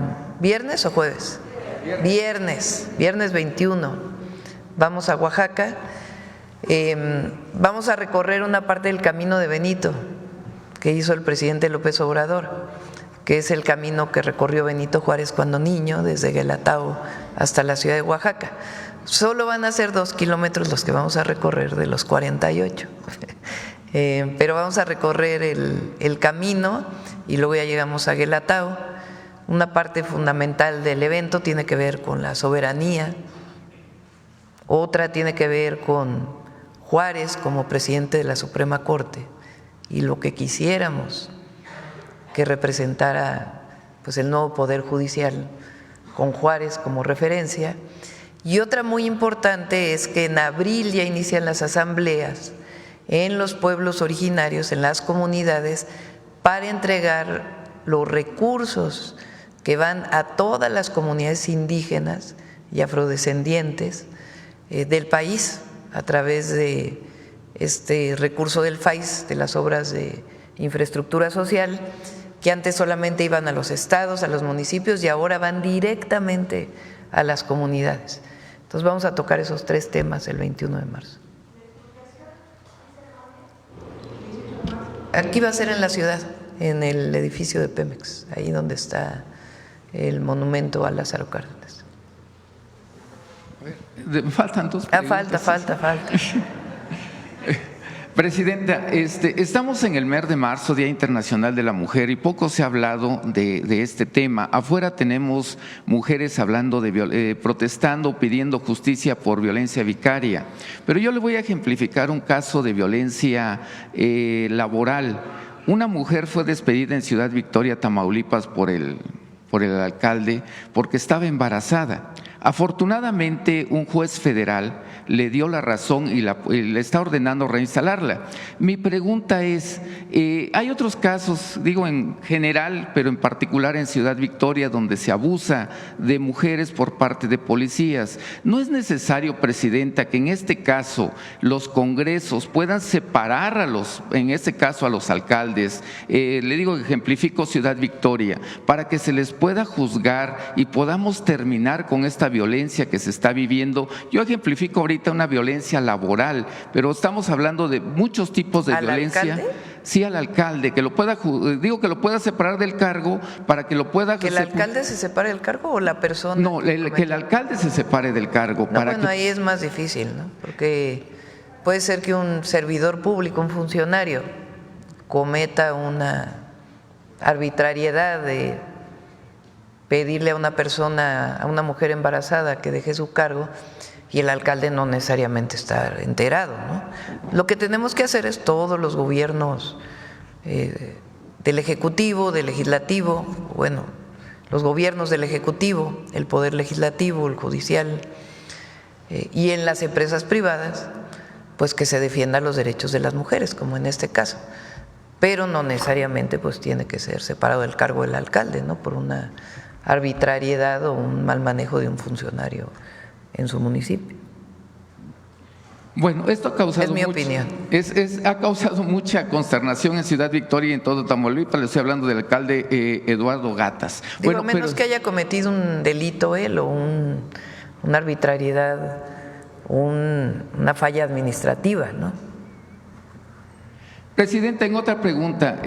A: viernes o jueves? Viernes 21, vamos a Oaxaca. Vamos a recorrer una parte del camino de Benito que hizo el presidente López Obrador, que es el camino que recorrió Benito Juárez cuando niño, desde Guelatao hasta la ciudad de Oaxaca. Solo van a ser 2 kilómetros los que vamos a recorrer de los 48, pero vamos a recorrer el camino y luego ya llegamos a Guelatao. Una parte fundamental del evento tiene que ver con la soberanía, otra tiene que ver con Juárez como presidente de la Suprema Corte y lo que quisiéramos que representara pues el nuevo Poder Judicial con Juárez como referencia. Y otra muy importante es que en abril ya inician las asambleas en los pueblos originarios, en las comunidades, para entregar los recursos que van a todas las comunidades indígenas y afrodescendientes del país a través de este recurso del FAIS, de las obras de infraestructura social, que antes solamente iban a los estados, a los municipios, y ahora van directamente a las comunidades. Entonces vamos a tocar esos 3 temas el 21 de marzo. Aquí va a ser en la ciudad, en el edificio de Pemex, ahí donde está el monumento a Lázaro Cárdenas.
I: Faltan 2 preguntas.
A: Falta.
I: Presidenta, estamos en el mes de marzo, Día Internacional de la Mujer, y poco se ha hablado de este tema. Afuera tenemos mujeres hablando protestando, pidiendo justicia por violencia vicaria. Pero yo le voy a ejemplificar un caso de violencia laboral. Una mujer fue despedida en Ciudad Victoria, Tamaulipas, por el alcalde porque estaba embarazada. Afortunadamente, un juez federal le dio la razón y le está ordenando reinstalarla. Mi pregunta es, hay otros casos, digo en general, pero en particular en Ciudad Victoria, donde se abusa de mujeres por parte de policías. ¿No es necesario, Presidenta, que en este caso los congresos puedan separar en este caso a los alcaldes? Le digo, ejemplifico Ciudad Victoria, para que se les pueda juzgar y podamos terminar con esta violencia que se está viviendo. Yo ejemplifico ahorita una violencia laboral, pero estamos hablando de muchos tipos de violencia.
A: ¿Alcalde?
I: Sí, al alcalde, que lo pueda, que lo pueda separar del cargo para que lo pueda…
A: ¿Que el alcalde se separe del cargo o la persona?
I: No, que el alcalde se separe del cargo.
A: Ahí es más difícil, ¿no? Porque puede ser que un servidor público, un funcionario, cometa una arbitrariedad de pedirle a una persona, a una mujer embarazada, que deje su cargo, y el alcalde no necesariamente está enterado, ¿no? Lo que tenemos que hacer es todos los gobiernos del Ejecutivo, del Legislativo, bueno, los gobiernos del Ejecutivo, el Poder Legislativo, el Judicial, y en las empresas privadas, pues que se defiendan los derechos de las mujeres, como en este caso, pero no necesariamente pues tiene que ser separado del cargo del alcalde, ¿no? Por una arbitrariedad o un mal manejo de un funcionario en su municipio.
I: Bueno, esto ha causado…
A: Es mi opinión.
I: Ha causado mucha consternación en Ciudad Victoria y en todo Tamaulipas. Le estoy hablando del alcalde Eduardo Gatas.
A: Digo, menos que haya cometido un delito él o una arbitrariedad, una falla administrativa, ¿no?
I: Presidenta, en otra pregunta,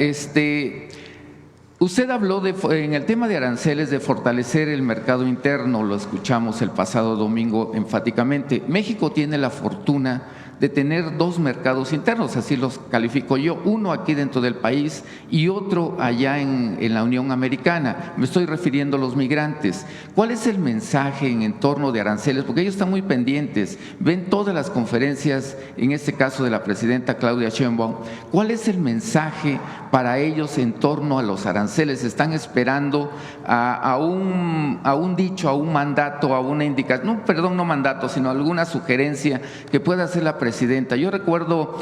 I: usted habló en el tema de aranceles de fortalecer el mercado interno, lo escuchamos el pasado domingo enfáticamente. México tiene la fortuna de tener 2 mercados internos, así los califico yo, uno aquí dentro del país y otro allá en la Unión Americana. Me estoy refiriendo a los migrantes. ¿Cuál es el mensaje en torno de aranceles? Porque ellos están muy pendientes, ven todas las conferencias, en este caso de la presidenta Claudia Sheinbaum. ¿Cuál es el mensaje para ellos en torno a los aranceles? ¿Están esperando a un dicho, a un mandato, a una indicación, no mandato, sino alguna sugerencia que pueda hacer la presidenta? Yo recuerdo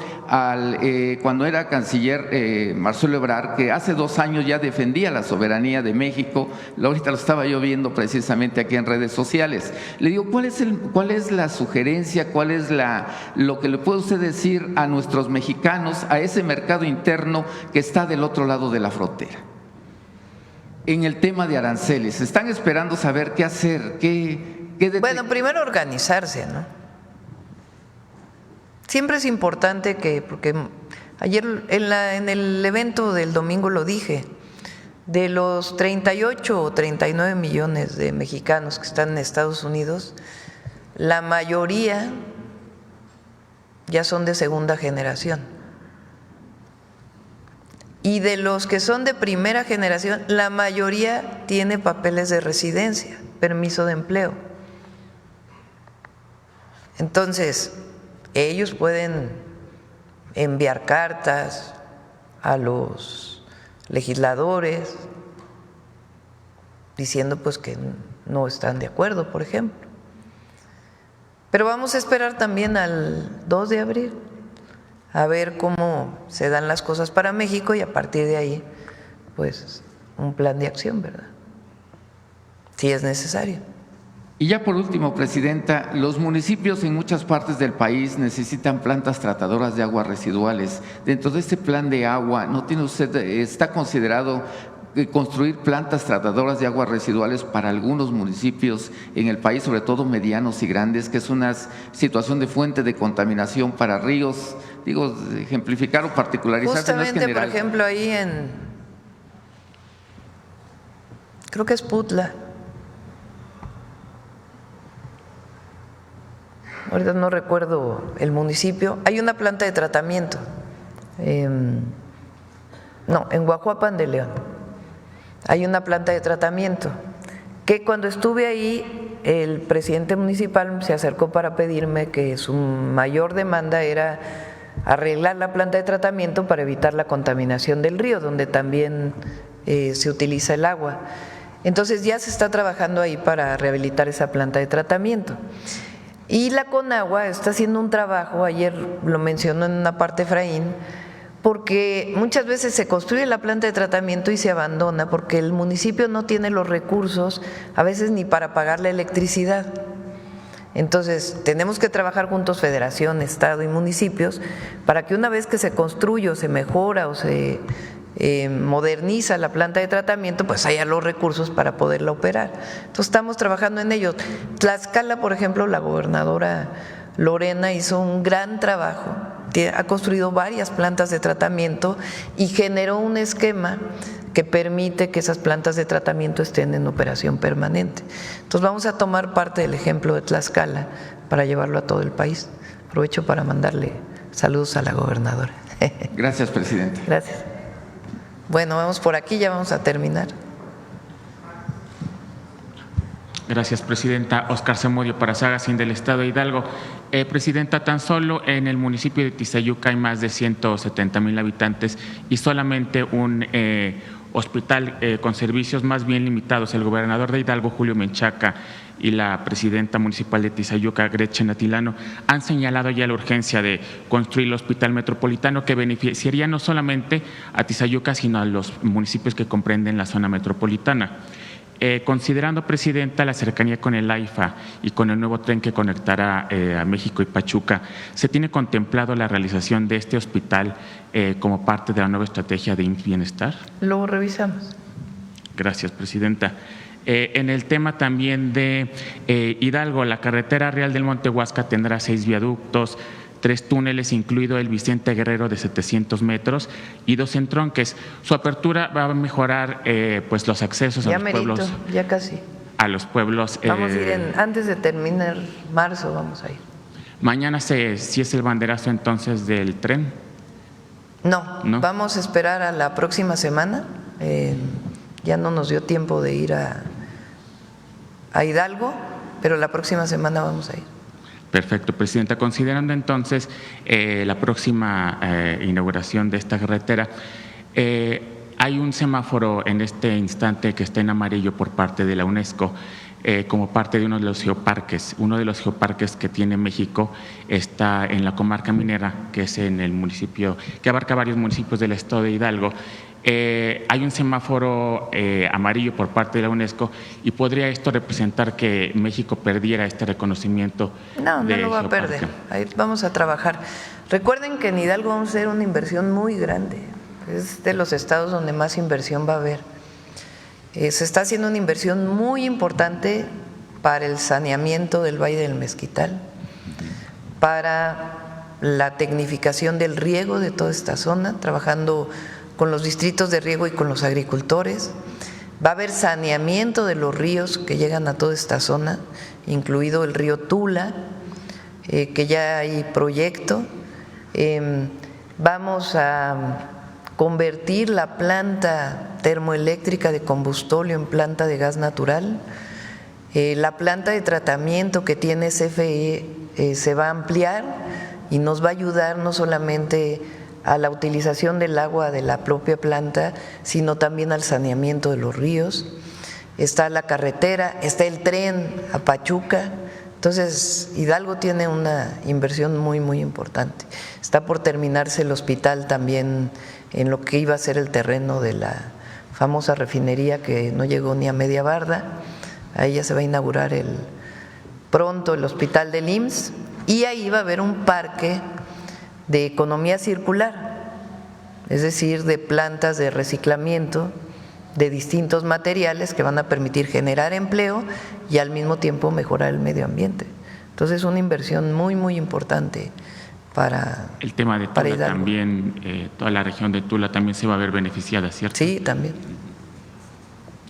I: cuando era canciller Marcelo Ebrard, que hace 2 años ya defendía la soberanía de México. Ahorita lo estaba yo viendo precisamente aquí en redes sociales. Le digo, ¿cuál es la sugerencia, cuál es lo que le puede usted decir a nuestros mexicanos, a ese mercado interno que está del otro lado de la frontera? En el tema de aranceles, están esperando saber qué hacer,
A: Bueno, primero organizarse, ¿no? Siempre es importante porque ayer en el evento del domingo lo dije, de los 38 o 39 millones de mexicanos que están en Estados Unidos, la mayoría ya son de segunda generación. Y de los que son de primera generación, la mayoría tiene papeles de residencia, permiso de empleo. Entonces, ellos pueden enviar cartas a los legisladores diciendo pues que no están de acuerdo, por ejemplo. Pero vamos a esperar también al 2 de abril a ver cómo se dan las cosas para México y a partir de ahí pues un plan de acción, ¿verdad? si es necesario.
I: Y ya por último, Presidenta, los municipios en muchas partes del país necesitan plantas tratadoras de aguas residuales. Dentro de este plan de agua, ¿no tiene usted, está considerado construir plantas tratadoras de aguas residuales para algunos municipios en el país, sobre todo medianos y grandes, que es una situación de fuente de contaminación para ríos? Digo, ejemplificar o particularizar.
A: Justamente,
I: no es
A: por ejemplo, ahí creo que es Putla. Ahorita no recuerdo el municipio. Hay una planta de tratamiento. En Guajuapan de León. Hay una planta de tratamiento que cuando estuve ahí, el presidente municipal se acercó para pedirme que su mayor demanda era arreglar la planta de tratamiento para evitar la contaminación del río, donde también se utiliza el agua. Entonces ya se está trabajando ahí para rehabilitar esa planta de tratamiento. Y la Conagua está haciendo un trabajo, ayer lo mencionó en una parte Efraín, porque muchas veces se construye la planta de tratamiento y se abandona porque el municipio no tiene los recursos, a veces ni para pagar la electricidad. Entonces, tenemos que trabajar juntos, Federación, Estado y municipios, para que una vez que se construye o se mejora o se moderniza la planta de tratamiento, pues haya los recursos para poderla operar. Entonces estamos trabajando en ello. Tlaxcala, por ejemplo, la gobernadora Lorena hizo un gran trabajo, ha construido varias plantas de tratamiento y generó un esquema que permite que esas plantas de tratamiento estén en operación permanente. Entonces vamos a tomar parte del ejemplo de Tlaxcala para llevarlo a todo el país. Aprovecho para mandarle saludos a la gobernadora.
I: Gracias, Presidente.
A: Gracias. Bueno, vamos por aquí, ya vamos a terminar.
J: Gracias, Presidenta. Oscar Zamudio para Sagacín del Estado de Hidalgo. Presidenta, tan solo en el municipio de Tizayuca hay más de 170,000 habitantes y solamente un hospital con servicios más bien limitados. El gobernador de Hidalgo, Julio Menchaca, y la presidenta municipal de Tizayuca, Gretchen Atilano, han señalado ya la urgencia de construir el hospital metropolitano que beneficiaría no solamente a Tizayuca, sino a los municipios que comprenden la zona metropolitana. Considerando, Presidenta, la cercanía con el AIFA y con el nuevo tren que conectará a México y Pachuca, ¿se tiene contemplado la realización de este hospital como parte de la nueva estrategia de IMSS Bienestar?
A: Lo revisamos.
J: Gracias, Presidenta. En el tema también de Hidalgo, la carretera Real del Monte Huasca tendrá 6 viaductos, 3 túneles, incluido el Vicente Guerrero de 700 metros y 2 entronques. Su apertura va a mejorar pues los accesos a los pueblos.
A: Ya casi.
J: A los pueblos.
A: Vamos a ir antes de terminar marzo, vamos a ir.
J: Mañana sí es el banderazo entonces del tren.
A: No, vamos a esperar a la próxima semana. Ya no nos dio tiempo de ir a Hidalgo, pero la próxima semana vamos a ir.
J: Perfecto, Presidenta. Considerando entonces la próxima inauguración de esta carretera, hay un semáforo en este instante que está en amarillo por parte de la UNESCO como parte de uno de los geoparques. Uno de los geoparques que tiene México está en la comarca minera, que es en el municipio, que abarca varios municipios del estado de Hidalgo. Hay un semáforo amarillo por parte de la UNESCO y ¿podría esto representar que México perdiera este reconocimiento?
A: No lo va a perder. Ahí vamos a trabajar. Recuerden que en Hidalgo vamos a hacer una inversión muy grande. Es de los estados donde más inversión va a haber. Se está haciendo una inversión muy importante para el saneamiento del Valle del Mezquital, para la tecnificación del riego de toda esta zona, trabajando con los distritos de riego y con los agricultores. Va a haber saneamiento de los ríos que llegan a toda esta zona, incluido el río Tula, que ya hay proyecto. Vamos a convertir la planta termoeléctrica de combustóleo en planta de gas natural. La planta de tratamiento que tiene CFE se va a ampliar y nos va a ayudar no solamente a la utilización del agua de la propia planta, sino también al saneamiento de los ríos. Está la carretera, está el tren a Pachuca. Entonces, Hidalgo tiene una inversión muy, muy importante. Está por terminarse el hospital también en lo que iba a ser el terreno de la famosa refinería que no llegó ni a media barda. Ahí ya se va a inaugurar pronto el hospital del IMSS, y ahí va a haber un parque de economía circular, es decir, de plantas de reciclamiento de distintos materiales que van a permitir generar empleo y al mismo tiempo mejorar el medio ambiente. Entonces es una inversión muy, muy importante para
J: el tema de Tula también, toda la región de Tula también se va a ver beneficiada, ¿cierto?
A: Sí, también.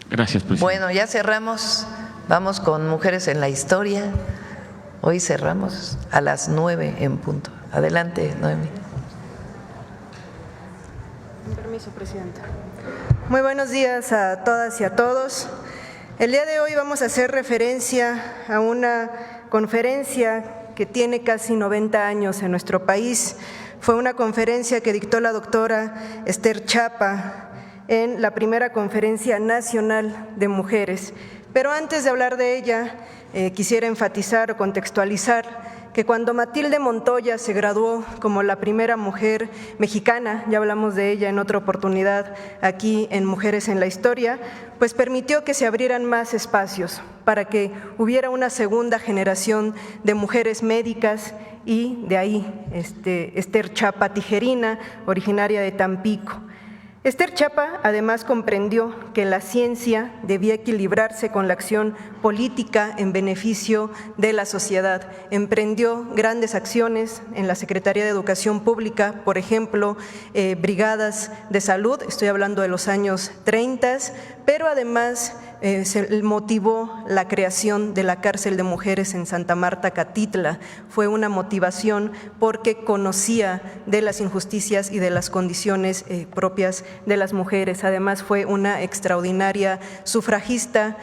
J: Gracias, presidente.
A: Bueno, ya cerramos. Vamos con Mujeres en la Historia. Hoy cerramos a las 9 en punto. Adelante, Noemi.
K: Con permiso, presidenta. Muy buenos días a todas y a todos. El día de hoy vamos a hacer referencia a una conferencia que tiene casi 90 años en nuestro país. Fue una conferencia que dictó la doctora Esther Chapa en la primera Conferencia Nacional de Mujeres. Pero antes de hablar de ella, quisiera enfatizar o contextualizar que cuando Matilde Montoya se graduó como la primera mujer mexicana, ya hablamos de ella en otra oportunidad aquí en Mujeres en la Historia, pues permitió que se abrieran más espacios para que hubiera una segunda generación de mujeres médicas, y de ahí Esther Chapa Tijerina, originaria de Tampico. Esther Chapa además comprendió que la ciencia debía equilibrarse con la acción política en beneficio de la sociedad. Emprendió grandes acciones en la Secretaría de Educación Pública, por ejemplo, brigadas de salud, estoy hablando de los años 30, pero además se motivó la creación de la cárcel de mujeres en Santa Marta, Catitla. Fue una motivación porque conocía de las injusticias y de las condiciones propias de las mujeres. Además fue una extraordinaria sufragista,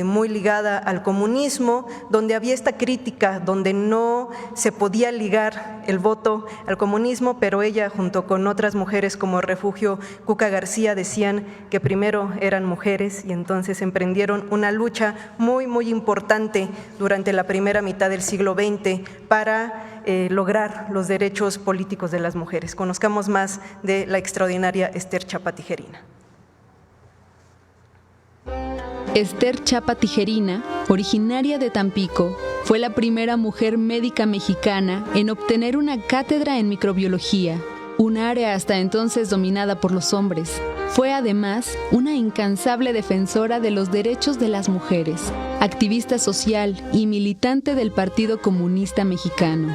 K: muy ligada al comunismo, donde había esta crítica, donde no se podía ligar el voto al comunismo, pero ella junto con otras mujeres como Refugio Cuca García decían que primero eran mujeres, y entonces emprendieron una lucha muy, muy importante durante la primera mitad del siglo XX para lograr los derechos políticos de las mujeres. Conozcamos más de la extraordinaria Esther Chapa Tijerina.
L: Esther Chapa Tijerina, originaria de Tampico, fue la primera mujer médica mexicana en obtener una cátedra en microbiología, un área hasta entonces dominada por los hombres. Fue además una incansable defensora de los derechos de las mujeres, activista social y militante del Partido Comunista Mexicano.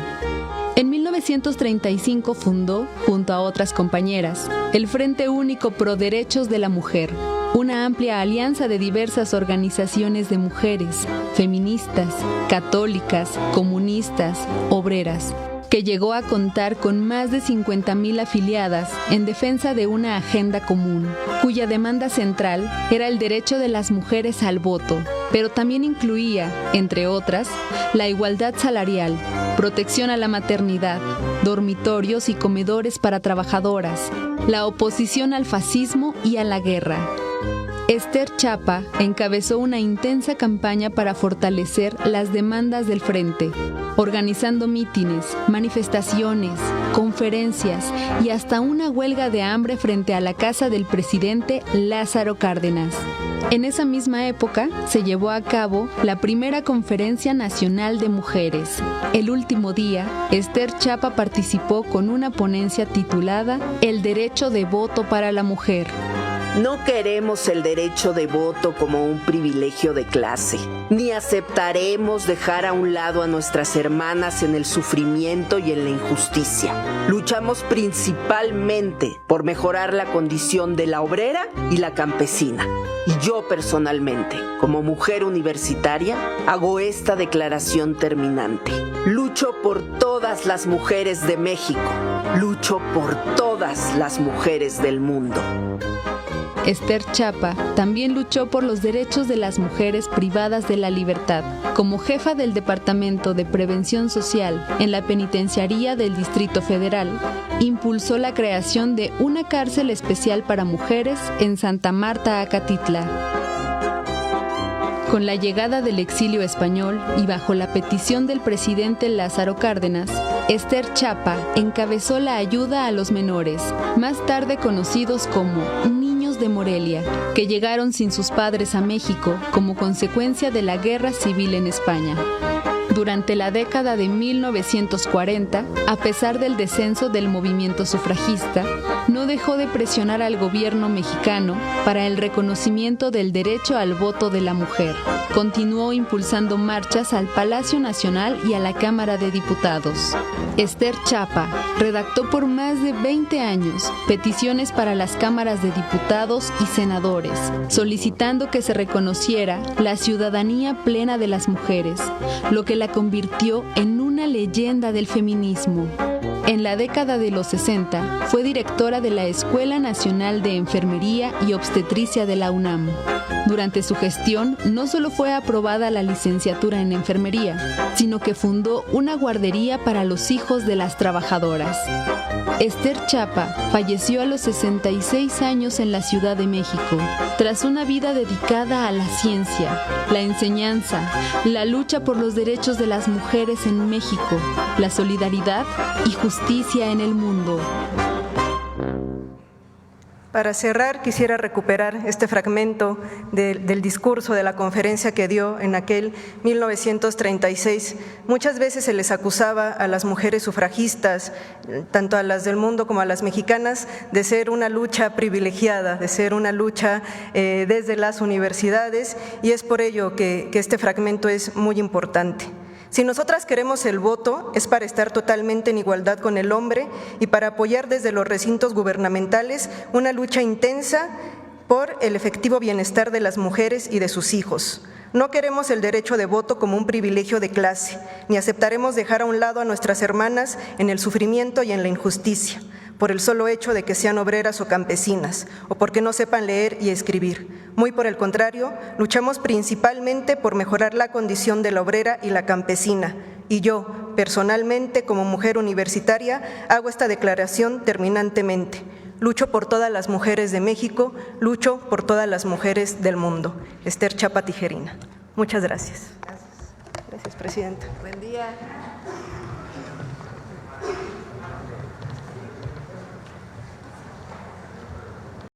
L: En 1935 fundó, junto a otras compañeras, el Frente Único Pro Derechos de la Mujer, una amplia alianza de diversas organizaciones de mujeres, feministas, católicas, comunistas, obreras, que llegó a contar con más de 50,000 afiliadas en defensa de una agenda común, cuya demanda central era el derecho de las mujeres al voto, pero también incluía, entre otras, la igualdad salarial, protección a la maternidad, dormitorios y comedores para trabajadoras, la oposición al fascismo y a la guerra. Esther Chapa encabezó una intensa campaña para fortalecer las demandas del Frente, organizando mítines, manifestaciones, conferencias y hasta una huelga de hambre frente a la casa del presidente Lázaro Cárdenas. En esa misma época se llevó a cabo la primera Conferencia Nacional de Mujeres. El último día, Esther Chapa participó con una ponencia titulada El derecho de voto para la mujer.
M: No queremos el derecho de voto como un privilegio de clase, ni aceptaremos dejar a un lado a nuestras hermanas en el sufrimiento y en la injusticia. Luchamos principalmente por mejorar la condición de la obrera y la campesina. Y yo personalmente, como mujer universitaria, hago esta declaración terminante. Lucho por todas las mujeres de México. Lucho por todas las mujeres del mundo.
L: Esther Chapa también luchó por los derechos de las mujeres privadas de la libertad. Como jefa del Departamento de Prevención Social en la Penitenciaría del Distrito Federal, impulsó la creación de una cárcel especial para mujeres en Santa Marta, Acatitla. Con la llegada del exilio español y bajo la petición del presidente Lázaro Cárdenas, Esther Chapa encabezó la ayuda a los menores, más tarde conocidos como niños niños de Morelia, que llegaron sin sus padres a México como consecuencia de la Guerra Civil en España. Durante la década de 1940, a pesar del descenso del movimiento sufragista, no dejó de presionar al gobierno mexicano para el reconocimiento del derecho al voto de la mujer. Continuó impulsando marchas al Palacio Nacional y a la Cámara de Diputados. Esther Chapa redactó por más de 20 años peticiones para las cámaras de diputados y senadores, solicitando que se reconociera la ciudadanía plena de las mujeres, lo que la convirtió en una leyenda del feminismo. En la década de los 60 fue directora de la Escuela Nacional de Enfermería y Obstetricia de la UNAM. Durante su gestión no solo fue aprobada la licenciatura en enfermería, sino que fundó una guardería para los hijos de las trabajadoras. Esther Chapa falleció a los 66 años en la Ciudad de México, tras una vida dedicada a la ciencia, la enseñanza, la lucha por los derechos de las mujeres en México, la solidaridad y justicia en el mundo.
K: Para cerrar, quisiera recuperar este fragmento del discurso de la conferencia que dio en aquel 1936. Muchas veces se les acusaba a las mujeres sufragistas, tanto a las del mundo como a las mexicanas, de ser una lucha privilegiada, de ser una lucha desde las universidades, y es por ello que este fragmento es muy importante. Si nosotras queremos el voto, es para estar totalmente en igualdad con el hombre y para apoyar desde los recintos gubernamentales una lucha intensa por el efectivo bienestar de las mujeres y de sus hijos. No queremos el derecho de voto como un privilegio de clase, ni aceptaremos dejar a un lado a nuestras hermanas en el sufrimiento y en la injusticia, por el solo hecho de que sean obreras o campesinas, o porque no sepan leer y escribir. Muy por el contrario, luchamos principalmente por mejorar la condición de la obrera y la campesina. Y yo, personalmente, como mujer universitaria, hago esta declaración terminantemente. Lucho por todas las mujeres de México, lucho por todas las mujeres del mundo. Esther Chapa Tijerina. Muchas gracias. Gracias, Presidenta.
A: Buen día.